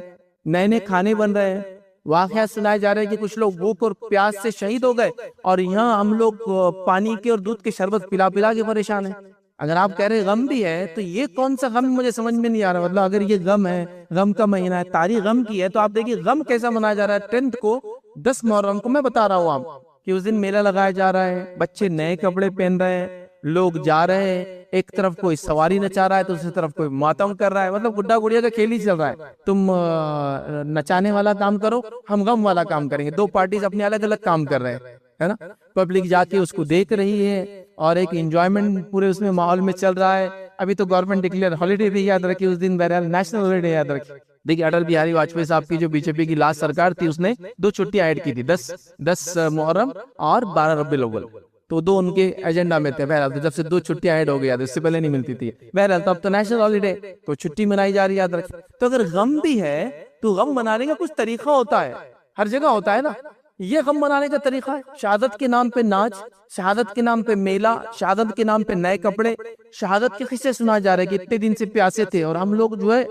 نئے نئے کھانے بن رہے ہیں، واقعات سنائے جا رہے ہیں کہ کچھ لوگ بھوک اور پیاس سے شہید ہو گئے، اور یہاں ہم لوگ پانی کے اور دودھ کے شربت پلا پلا کے پریشان ہیں۔ اگر آپ کہہ رہے غم بھی ہے تو یہ کون سا غم مجھے سمجھ میں نہیں آ رہا۔ مطلب اگر یہ غم ہے، غم کا مہینہ ہے، تاریخ غم کی ہے، تو آپ دیکھیے غم کیسا منایا جا رہا ہے۔ 10 کو 10 محرم کو میں بتا رہا ہوں آپ کہ اس دن میلہ لگایا جا رہا ہے، بچے نئے کپڑے پہن رہے ہیں، لوگ جا رہے ہیں، ایک طرف کوئی سواری نچا رہا ہے تو دوسری طرف کوئی ماتم کر رہا ہے۔ مطلب گڈا گڑیا کا کھیل ہی چل رہا ہے، تم نچانے والا کام کرو، ہم غم والا کام کریں گے۔ دو پارٹیز اپنے الگ الگ کام کر رہے ہیں، ہے نا؟ پبلک جا کے اس کو دیکھ رہی ہے اور ایک انجوائمنٹ پورے اس میں ماحول میں چل رہا ہے۔ ابھی تو گورنمنٹ ڈکلیئر ہالیڈے بھی، یاد رکھیے اس دن بہرحال نیشنل ہالیڈے، یاد رکھیے۔ دیکھیے اٹل بہاری واجپئی صاحب کی جو بی جے پی کی لاسٹ سرکار تھی، اس نے 2 چھٹیاں ایڈ کی تھی، 10 محرم اور 12 ربیع الاول، تو 2 ان کے ایجنڈا میں تھے۔ بہرحال جب سے 2 چھٹیاں ایڈ ہو گیا، اس سے پہلے نہیں ملتی تھی، بہرحال تو اب تو نیشنل ہالیڈے، تو چھٹی منائی جا رہی ہے، یاد رکھیے۔ تو اگر غم بھی ہے تو غم منانے کا کچھ طریقہ ہوتا ہے، ہر جگہ ہوتا ہے نا۔ یہ غم منانے کا طریقہ ہے شہادت کے نام پہ ناچ، شہادت کے نام پہ میلہ، شہادت کے نام پہ نئے کپڑے، شہادت کے قصے سنا جا رہے کہ اتنے دن سے پیاسے تھے اور ہم لوگ جو ہے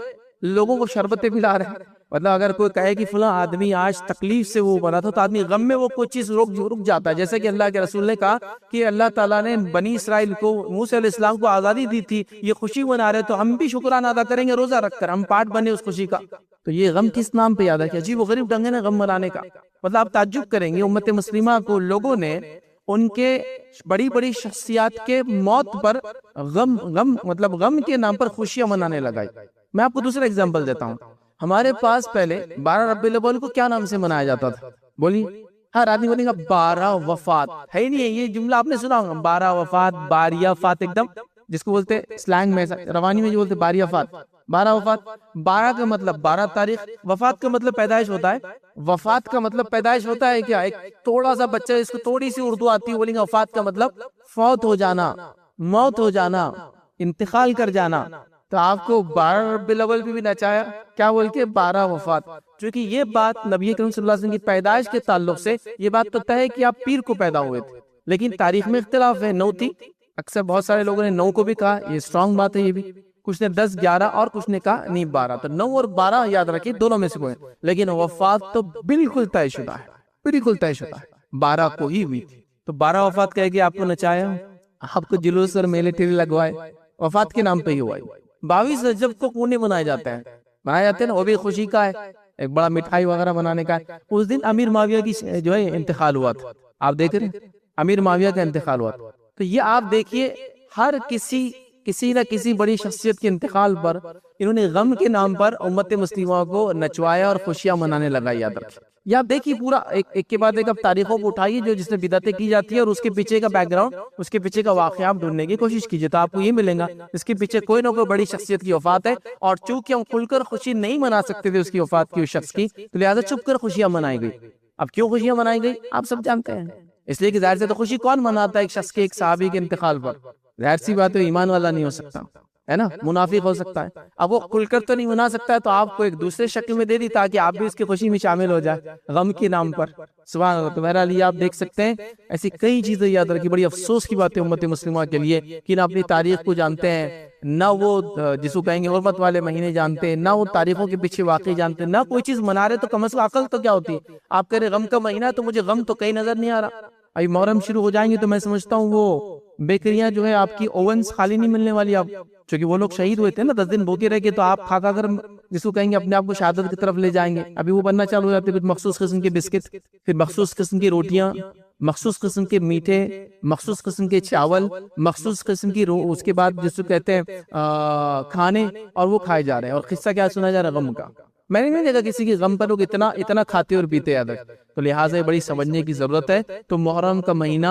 لوگوں کو شربتیں پلا رہے ہیں۔ مطلب اگر کوئی کہے کہ فلاں آدمی آج تکلیف سے وہ بنا تھا، تو آدمی غم میں وہ کوئی چیز رک جاتا ہے۔ جیسے کہ اللہ کے رسول نے کہا کہ اللہ تعالیٰ نے بنی اسرائیل کو، موسیٰ علیہ السلام کو آزادی دی تھی، یہ خوشی منا رہے، تو ہم بھی شکرانہ ادا کریں گے روزہ رکھ کر، ہم پارٹ بنے اس خوشی کا۔ تو یہ غم کس نام پہ یاد ہے کہ عجیب و غریب ڈھنگ ہے نا غم منانے کا۔ مطلب آپ تعجب کریں گے، امت مسلمہ کو لوگوں نے ان کے بڑی بڑی شخصیات کے موت پر غم کے نام پر خوشیاں منانے لگائی. میں آپ کو دوسرا اگزامپل دیتا ہوں. ہمارے پاس پہلے 12 ربیع الاول کو کیا نام سے منایا جاتا تھا؟ بولیے. ہر آدمی بولے گا 12 وفات. ہے ہی نہیں ہے یہ جملہ، آپ نے سنا ہوگا 12 وفات، باریہ فات، ایک دم جس کو بولتے سلینگ میں روانی میں جو بولتے باریہ فات، 12 وفات. 12 کا مطلب 12 تاریخ، وفات کا مطلب پیدائش ہوتا ہے. وفات کا مطلب پیدائش ہوتا ہے کیا؟ ایک تھوڑا سا بچہ اس کو تھوڑی سی اردو آتی ہے، بولیں گے وفات کا مطلب فوت ہو جانا، موت ہو جانا، انتقال کر جانا. تو آپ کو 12 ربیع الاول بھی نچایا کیا بول کے 12 وفات. چونکہ یہ بات نبی کریم صلی اللہ علیہ وسلم کی پیدائش کے تعلق سے یہ بات تو طے ہے کہ آپ پیر کو پیدا ہوئے تھے، لیکن تاریخ میں اختلاف ہے. 9 تھی، اکثر بہت سارے لوگوں نے 9 کو بھی کہا، یہ اسٹرانگ بات ہے. یہ بھی کچھ نے 10 11 اور کچھ نے کہا نہیں 12. تو 9 اور 12 یاد رکھیے، دونوں میں سے کوئی، لیکن وفات تو بالکل طے شدہ ہے، بالکل طے شدہ ہے، 12 کو ہی ہوئی تھی. تو 12 وفات کہہ کے آپ کو نچایا، آپ کو جلوس اور میلے ٹھیلے لگوائے، وفات کے نام پہ ہی ہوا. 22 رجب کو پونے منائے جاتے ہیں نا، وہ بھی خوشی کا ہے، ایک بڑا مٹھائی وغیرہ بنانے کا ہے. اس دن امیر معاویہ کی جو ہے انتقال ہوا تھا. آپ دیکھ رہے ہیں امیر معاویہ کا انتقال ہوا تھا. تو یہ آپ دیکھیے، ہر کسی نہ کسی بڑی شخصیت کے انتقال پر انہوں نے غم کے نام پر امت مسلمہ کو نچوایا اور خوشیاں منانے لگا. یاد رکھیں، یا دیکھیے پورا ایک کے بعد ایک اب تاریخوں کو اٹھائیے جو جس میں بدعتیں کی جاتی ہے، اور اس کے پیچھے کا بیک گراؤنڈ، اس کے پیچھے کا واقعہ آپ ڈھونڈنے کی کوشش کیجیے تو آپ کو یہ ملے گا اس کے پیچھے کوئی نہ کوئی بڑی شخصیت کی وفات ہے. اور چونکہ ہم کھل کر خوشی نہیں منا سکتے تھے اس کی وفات کی، اس شخص کی، تو لہٰذا چپ کر خوشیاں منائی گئی. اب کیوں خوشیاں منائی گئی آپ سب جانتے ہیں، اس لیے کہ ظاہر سے تو خوشی کون مناتا ہے ایک شخص کے، ایک صحابی کے انتقال پر؟ ظاہر سی بات ہے ایمان والا نہیں ہو سکتا ہے نا، منافق ہو سکتا ہے. اب وہ کھل کر تو نہیں منا سکتا ہے تو آپ کو ایک دوسرے شکل میں دے دی تاکہ آپ بھی اس کی خوشی میں شامل ہو جائے غم کے نام پر. سبحان اللہ. تو بہرحال یہ آپ دیکھ سکتے ہیں ایسی کئی چیزیں یاد رکھی. بڑی افسوس کی بات ہے امت مسلمہ کے لیے کہ نہ اپنی تاریخ کو جانتے ہیں، نہ وہ جس کو کہیں گے حرمت والے مہینے جانتے ہیں، نہ وہ تاریخوں کے پیچھے واقعی جانتے ہیں، نہ کوئی چیز منا رہے تو کم از کم عقل تو کیا ہوتی ہے. آپ کہہ رہے غم کا مہینہ تو مجھے غم تو کہیں نظر نہیں آ رہا. ابھی محرم شروع ہو جائیں گے تو میں سمجھتا ہوں وہ بیکریاں جو ہے آپ کی اوونز خالی نہیں ملنے والی. آپ چونکہ وہ لوگ شہید ہوئے تھے نا، 10 دن بھوکے رہ کے، تو آپ کھا کر جس کو کہیں گے اپنے آپ کو شہادت کی طرف لے جائیں گے. ابھی وہ بننا چالو ہو جاتے، کچھ مخصوص قسم کے بسکٹ، پھر مخصوص قسم کی روٹیاں، مخصوص قسم کے میٹھے، مخصوص قسم کے چاول، مخصوص قسم کی اس کے بعد جس کو کہتے ہیں کھانے، اور وہ کھائے جا رہے ہیں. اور قصہ کیا سنا جا رہا ہے غم کا. میں نے نہیں دیکھا کسی کے غم پر لوگ اتنا کھاتے اور پیتے یاد رکھ. تو لہٰذا بڑی سمجھنے کی ضرورت ہے. تو محرم کا مہینہ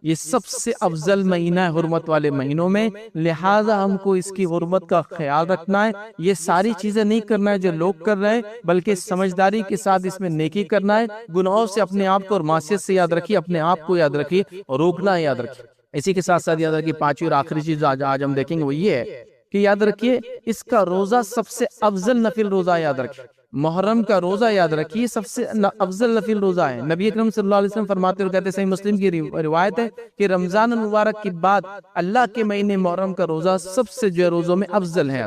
یہ سب سے افضل مہینہ ہے حرمت والے مہینوں میں، لہٰذا ہم کو اس کی حرمت کا خیال رکھنا ہے. یہ ساری چیزیں نہیں کرنا ہے جو لوگ کر رہے ہیں، بلکہ سمجھداری کے ساتھ اس میں نیکی کرنا ہے. گناہوں سے اپنے آپ کو اور معصیت سے یاد رکھیے، اپنے آپ کو یاد رکھیے اور روکنا ہے یاد رکھیے. اسی کے ساتھ ساتھ یاد رکھیے 5ویں اور آخری چیز آج ہم دیکھیں گے وہ یہ ہے کہ یاد رکھیے اس کا روزہ سب سے افضل نفل روزہ یاد رکھیے. محرم کا روزہ یاد رکھیے سب سے افضل نفل روزہ ہے. نبی اکرم صلی اللہ علیہ وسلم فرماتے اور کہتے، صحیح مسلم کی روایت ہے کہ رمضان المبارک کے بعد اللہ کے مہینے محرم کا روزہ سب سے جو روزوں میں افضل ہے.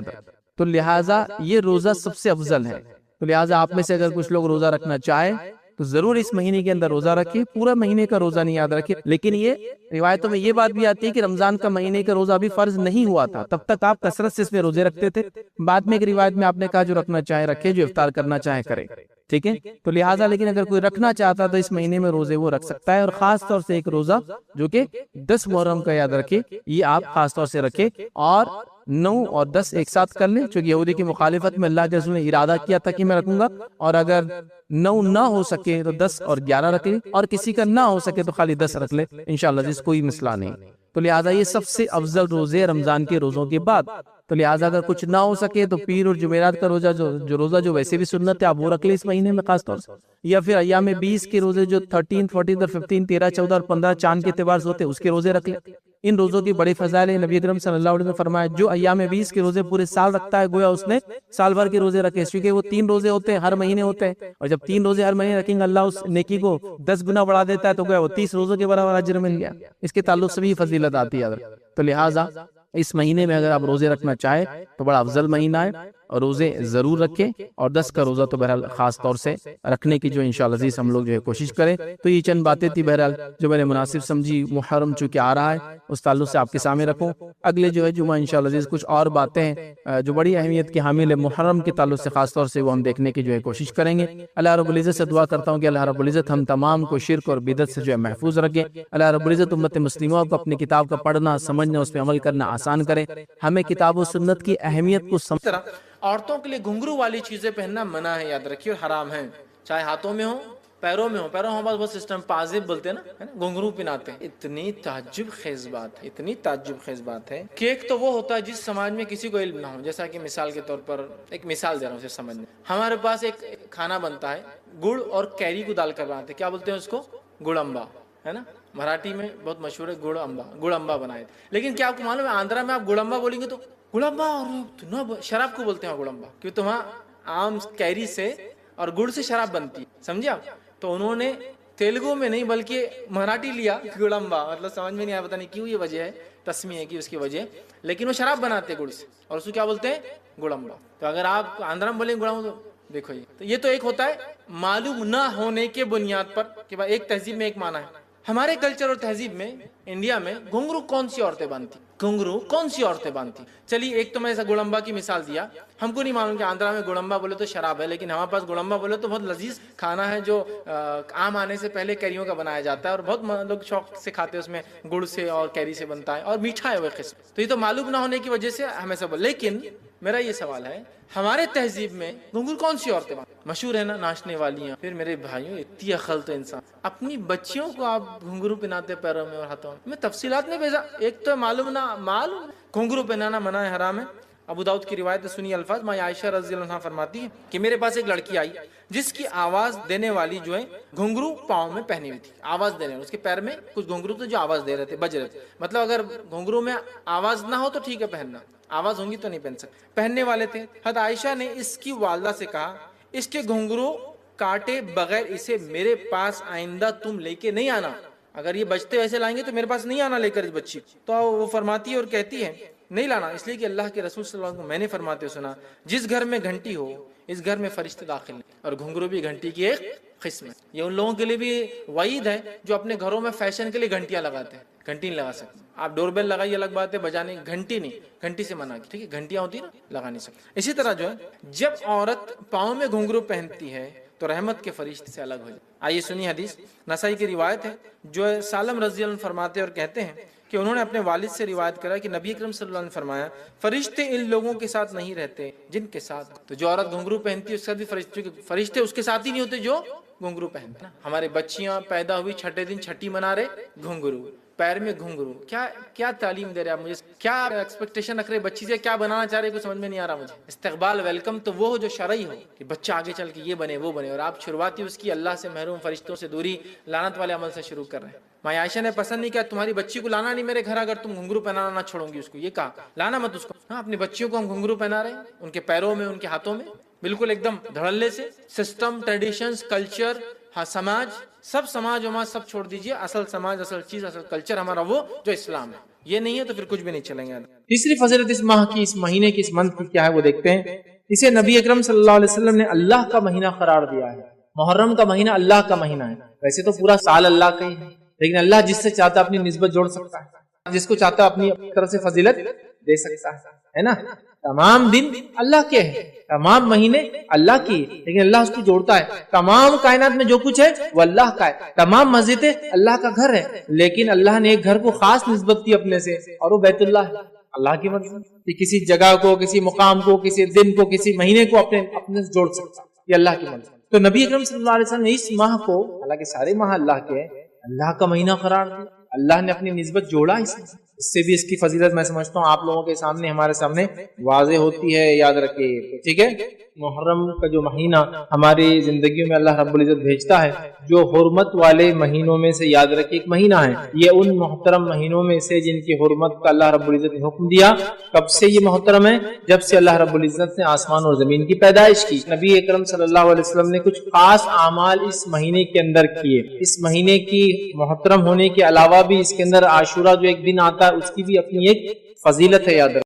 تو لہٰذا یہ روزہ سب سے افضل ہے. تو لہٰذا آپ میں سے اگر کچھ لوگ روزہ رکھنا چاہیں تو ضرور اس مہینے کے اندر روزہ رکھیں. پورا مہینے کا روزہ نہیں یاد رکھیں، لیکن یہ روایتوں میں یہ بات بھی آتی ہے کہ رمضان کا مہینے کا روزہ بھی فرض نہیں ہوا تھا، تب تک آپ کثرت سے اس میں روزے رکھتے تھے. بعد میں ایک روایت میں آپ نے کہا جو رکھنا چاہے رکھے، جو افطار کرنا چاہے کرے. ٹھیک ہے. تو لہٰذا لیکن اگر کوئی رکھنا چاہتا تو اس مہینے میں روزے وہ رکھ سکتا ہے. اور خاص طور سے ایک روزہ جو کہ 10 محرم کا یاد رکھے، یہ آپ خاص طور سے رکھے. اور 9 اور 10 ایک ساتھ کر لیں، چونکہ یہودی کی مخالفت میں اللہ کے رسول نے ارادہ کیا تھا کہ میں رکھوں گا. اور اگر 9 نہ ہو سکے تو 10 اور 11 رکھ لیں، اور کسی کا نہ ہو سکے تو خالی 10 رکھ لے انشاءاللہ، جس کوئی مسئلہ نہیں. تو لہٰذا یہ سب سے افضل روزے رمضان کے روزوں کے بعد. تو لہٰذا اگر کچھ نہ ہو سکے تو پیر اور جمعرات کا روزہ جو روزہ جو ویسے بھی سنت ہے آپ وہ رکھ لیں اس مہینے میں خاص طور سے. یا پھر ایام 20 کے روزے جو 13 14 اور 15 13 14 اور 15 چاند کے اعتبار سے ہوتے ہیں اس کے روزے رکھ لیں. ان روزوں کی بڑی فضائل ہے. نبی اکرم صلی اللہ علیہ وسلم نے فرمایا جو ایام 20 کے روزے پورے سال رکھتا ہے گویا اس نے سال بھر کے روزے رکھے، کیونکہ وہ 3 روزے ہوتے ہیں ہر مہینے ہوتے ہیں. اور جب 3 روزے ہر مہینے رکھیں گے اللہ اس نیکی کو 10 گنا بڑھا دیتا ہے، تو گویا وہ 30 روزوں کے برابر اجر مل گیا. اس کے تعلق سے بھی فضیلت آتی ہے. تو لہٰذا اس مہینے میں اگر آپ روزے رکھنا چاہیں تو بڑا افضل مہینہ ہے. روزے ضرور رکھیں، اور 10 کا روزہ تو بہرحال خاص طور سے رکھنے کی جو انشاءاللہ عزیز ہم لوگ جو ہے کوشش کریں۔ تو یہ چند باتیں تھی بہرحال جو میں نے مناسب سمجھی، محرم چونکہ آ رہا ہے اس تعلق سے آپ کے سامنے رکھوں۔ اگلے جو ہے جمعہ انشاءاللہ عزیز کچھ اور باتیں ہیں جو بڑی اہمیت کی حامل ہے محرم کے تعلق سے، خاص طور سے وہ ہم دیکھنے کی جو ہے کوشش کریں گے۔ اللہ رب العزت سے دعا کرتا ہوں کہ اللہ رب العزت ہم تمام کو شرک اور بدعت سے جو ہے محفوظ رکھے۔ اللہ رب العزت امت مسلموں کو اپنی کتاب کا پڑھنا، سمجھنا، اس پہ عمل کرنا آسان کرے، ہمیں کتاب و سنت کی اہمیت کو اس طرح عورتوں کے لیے گھنگرو والی چیزیں پہننا منع ہے، یاد رکھیے، اور حرام ہے، چاہے ہاتھوں میں ہو پیروں میں ہو۔ پیروں ہمارے بہت سسٹم پازیب بولتے ہیں نا، گھنگرو پہناتے ہیں۔ اتنی تعجب خیز بات ہے، اتنی تعجب خیز بات ہے کہ ایک تو وہ ہوتا ہے جس سماج میں کسی کو علم نہ ہو، جیسا کہ مثال کے طور پر ایک مثال دے رہا ہوں اسے سمجھنے۔ ہمارے پاس ایک کھانا بنتا ہے، گڑ اور کیری کو ڈال کر بناتے ہیں، کیا بولتے ہیں اس کو؟ گڑ امبا، ہے نا، مراٹھی میں بہت مشہور ہے گڑ امبا، گڑ امبا بنائے۔ لیکن کیا آپ کو معلوم ہے آندھرا میں آپ گڑ امبا بولیں گے تو گڑ امبا، اور شراب کو بولتے ہیں گڑ امبا، کیونکہ تو وہاں آم کیری سے اور گڑ سے شراب بنتی ہے، سمجھے آپ؟ تو انہوں نے تیلگو میں نہیں بلکہ مراٹھی لیا گڑمبا، مطلب سمجھ میں نہیں آیا، پتہ نہیں کیوں یہ وجہ ہے، تسمیہ کی اس کی وجہ، لیکن وہ شراب بناتے گڑ سے، اور اس کو کیا بولتے ہیں؟ گڑمبا۔ تو اگر آپ آندھرا میں بولیں گڑمبا تو دیکھو یہ تو ایک ہوتا ہے معلوم نہ ہونے کے بنیاد پر کہ بھائی ایک تہذیب میں ایک معنی ہے۔ ہمارے کلچر اور تہذیب میں انڈیا میں گھنگرو کون سی عورتیں باندھتی؟ گھنگرو کون سی عورتیں باندھتی؟ چلیے ایک تو میں ایسا گڑمبا کی مثال دیا، ہم کو نہیں معلوم کہ آندھرا میں گڑمبا بولے تو شراب ہے، لیکن ہمارے پاس گڑمبا بولے تو بہت لذیذ کھانا ہے جو آم آنے سے پہلے کیریوں کا بنایا جاتا ہے، اور بہت لوگ شوق سے کھاتے ہیں، اس میں گڑ سے اور کیری سے بنتا ہے، اور میٹھا ہے وہ قسم۔ تو یہ تو معلوم نہ ہونے کی وجہ سے ہمیں سب، لیکن میرا یہ سوال ہے ہمارے تہذیب میں گھنگرو کون سی عورتیں مشہور ہے نا؟ ناچنے والی ہیں۔ پھر میرے بھائیوں اتنی عقل تو انسان، اپنی بچیوں کو آپ گھنگرو پہناتے پیروں میں اور ہاتھوں میں تفصیلات نہیں بھیجا، ایک تو معلوم نہ معلوم گھنگرو پہنانا منع ہے، حرام ہے۔ ابو داؤد کی روایت سنی الفاظ، ماں عائشہ رضی اللہ عنہا فرماتی ہے کہ میرے پاس ایک لڑکی آئی جس کی آواز دینے والی جو ہے گھنگرو پاؤں میں پہنی ہوئی تھی، آواز دینے والی، اس کے پیر میں کچھ گھنگرو تھے جو آواز دے رہے تھے، بج رہے تھے۔ مطلب اگر گھنگرو میں آواز نہ ہو تو ٹھیک ہے پہننا، آواز ہوں گی تو نہیں پہن سکتے، پہننے والے تھے۔ حضرت عائشہ نے اس کی والدہ سے کہا اس کے گھنگرو کاٹے بغیر اسے میرے پاس آئندہ تم لے کے نہیں آنا، اگر یہ بچتے ویسے لائیں گے تو میرے پاس نہیں آنا لے کر اس بچی۔ تو وہ فرماتی ہے اور کہتی ہے نہیں لانا، اس لیے کہ اللہ کے رسول صلی اللہ علیہ وسلم کو میں نے فرماتے سنا جس گھر میں گھنٹی ہو اس گھر میں فرشتے داخل ہیں، اور گھنگرو بھی گھنٹی کی ایک قسم ہے۔ یہ ان لوگوں کے لیے بھی وعید ہے جو اپنے گھروں میں فیشن کے لیے گھنٹیاں لگاتے ہیں، گھنٹی نہیں لگا سکتے آپ، ڈور بیل لگائیے الگ بات ہے، بجانے گھنٹی نہیں، گھنٹی سے منع کی، ٹھیک ہے، گھنٹیاں ہوتی ہیں نا، لگا نہیں سکتے۔ اسی طرح جو ہے جب عورت پاؤں میں گھنگرو پہنتی ہے تو رحمت کے فرشتے سے الگ ہو جائے۔ آئیے سنی حدیث، نسائی کی روایت ہے، جو سالم رضی اللہ عنہ فرماتے اور کہتے ہیں کہ انہوں نے اپنے والد سے روایت کرا کہ نبی اکرم صلی اللہ علیہ وسلم نے فرمایا فرشتے ان لوگوں کے ساتھ نہیں رہتے جن کے ساتھ، تو جو عورت گھنگرو پہنتی ہے اس کے ساتھ بھی فرشتے اس کے ساتھ ہی نہیں ہوتے جو گھنگرو پہنتے ہیں۔ ہمارے بچیاں پیدا ہوئی چھٹے دن چھٹی منا رہے، گھنگرو پیر میں گھنگرو، کیا تعلیم دے رہے آپ مجھے، کیا ایکسپیکٹیشن رکھ رہے بچی سے، کیا بنانا چاہ رہے کچھ سمجھ میں نہیں آ رہا مجھے۔ استقبال ویلکم تو وہ ہو جو شرعی ہو کہ بچہ آگے چل کے یہ بنے وہ بنے، اور آپ شروعاتی اس کی اللہ سے محروم فرشتوں سے دوری لعنت والے عمل سے شروع کر رہے ہیں۔ ماں عائشہ نے پسند نہیں کیا تمہاری بچی کو لانا نہیں میرے گھر اگر تم گھنگرو پہنانا نہ چھوڑوں گی اس کو، یہ کہا لانا مت اس کو۔ ہاں اپنی بچیوں کو ہم گھنگرو پہنا رہے ہیں، ان کے پیروں میں ان کے ہاتھوں میں، بالکل ایک دم دھڑلے سے، سسٹم ٹریڈیشنز کلچر ہاں سماج سماج وماج سب چھوڑ دیجئے، اصل سماج اصل چیز اصل کلچر ہمارا وہ جو اسلام ہے، یہ نہیں ہے تو پھر کچھ بھی نہیں چلیں گے۔ تیسری فضیلت اس ماہ کی، اس مہینے کی، اس منتھ کی کیا ہے وہ دیکھتے ہیں۔ اسے نبی اکرم صلی اللہ علیہ وسلم نے اللہ کا مہینہ قرار دیا ہے۔ محرم کا مہینہ اللہ کا مہینہ ہے، ویسے تو پورا سال اللہ کا ہی ہے، لیکن اللہ جس سے چاہتا اپنی نسبت جوڑ سکتا ہے، جس کو چاہتا اپنی طرف سے فضیلت دے سکتا ہے نا۔ تمام دن اللہ کے ہیں، تمام مہینے اللہ کی، لیکن اللہ اس کو جوڑتا ہے۔ تمام کائنات میں جو کچھ ہے وہ اللہ کا ہے، تمام مسجدیں اللہ کا گھر ہے، لیکن اللہ نے ایک گھر کو خاص نسبت دی اپنے سے، اور وہ بیت اللہ ہے۔ اللہ کی مرضی کہ کسی جگہ کو، کسی مقام کو، کسی دن کو، کسی مہینے کو اپنے سے جوڑ سکتا، یہ اللہ کی مرضی۔ تو نبی اکرم صلی اللہ علیہ وسلم نے اس ماہ کو، حالانکہ سارے ماہ اللہ کے ہیں، اللہ کا مہینہ قرار دیا، اللہ نے اپنی نسبت جوڑا اس سے بھی اس کی فضیلت میں سمجھتا ہوں آپ لوگوں کے سامنے، ہمارے سامنے واضح ہوتی ہے، یاد رکھیے، ٹھیک ہے۔ محرم کا جو مہینہ ہماری زندگیوں میں اللہ رب العزت بھیجتا ہے، جو حرمت والے مہینوں میں سے یاد رکھیے ایک مہینہ ہے، یہ ان محترم مہینوں میں سے جن کی حرمت کا اللہ رب العزت نے حکم دیا۔ کب سے یہ محترم ہے؟ جب سے اللہ رب العزت نے آسمان اور زمین کی پیدائش کی۔ نبی اکرم صلی اللہ علیہ وسلم نے کچھ خاص اعمال اس مہینے کے اندر کیے۔ اس مہینے کی محترم ہونے کے علاوہ بھی اس کے اندر عاشورہ جو ایک دن آتا ہے اس کی بھی اپنی ایک فضیلت ہے، یاد رکھیے۔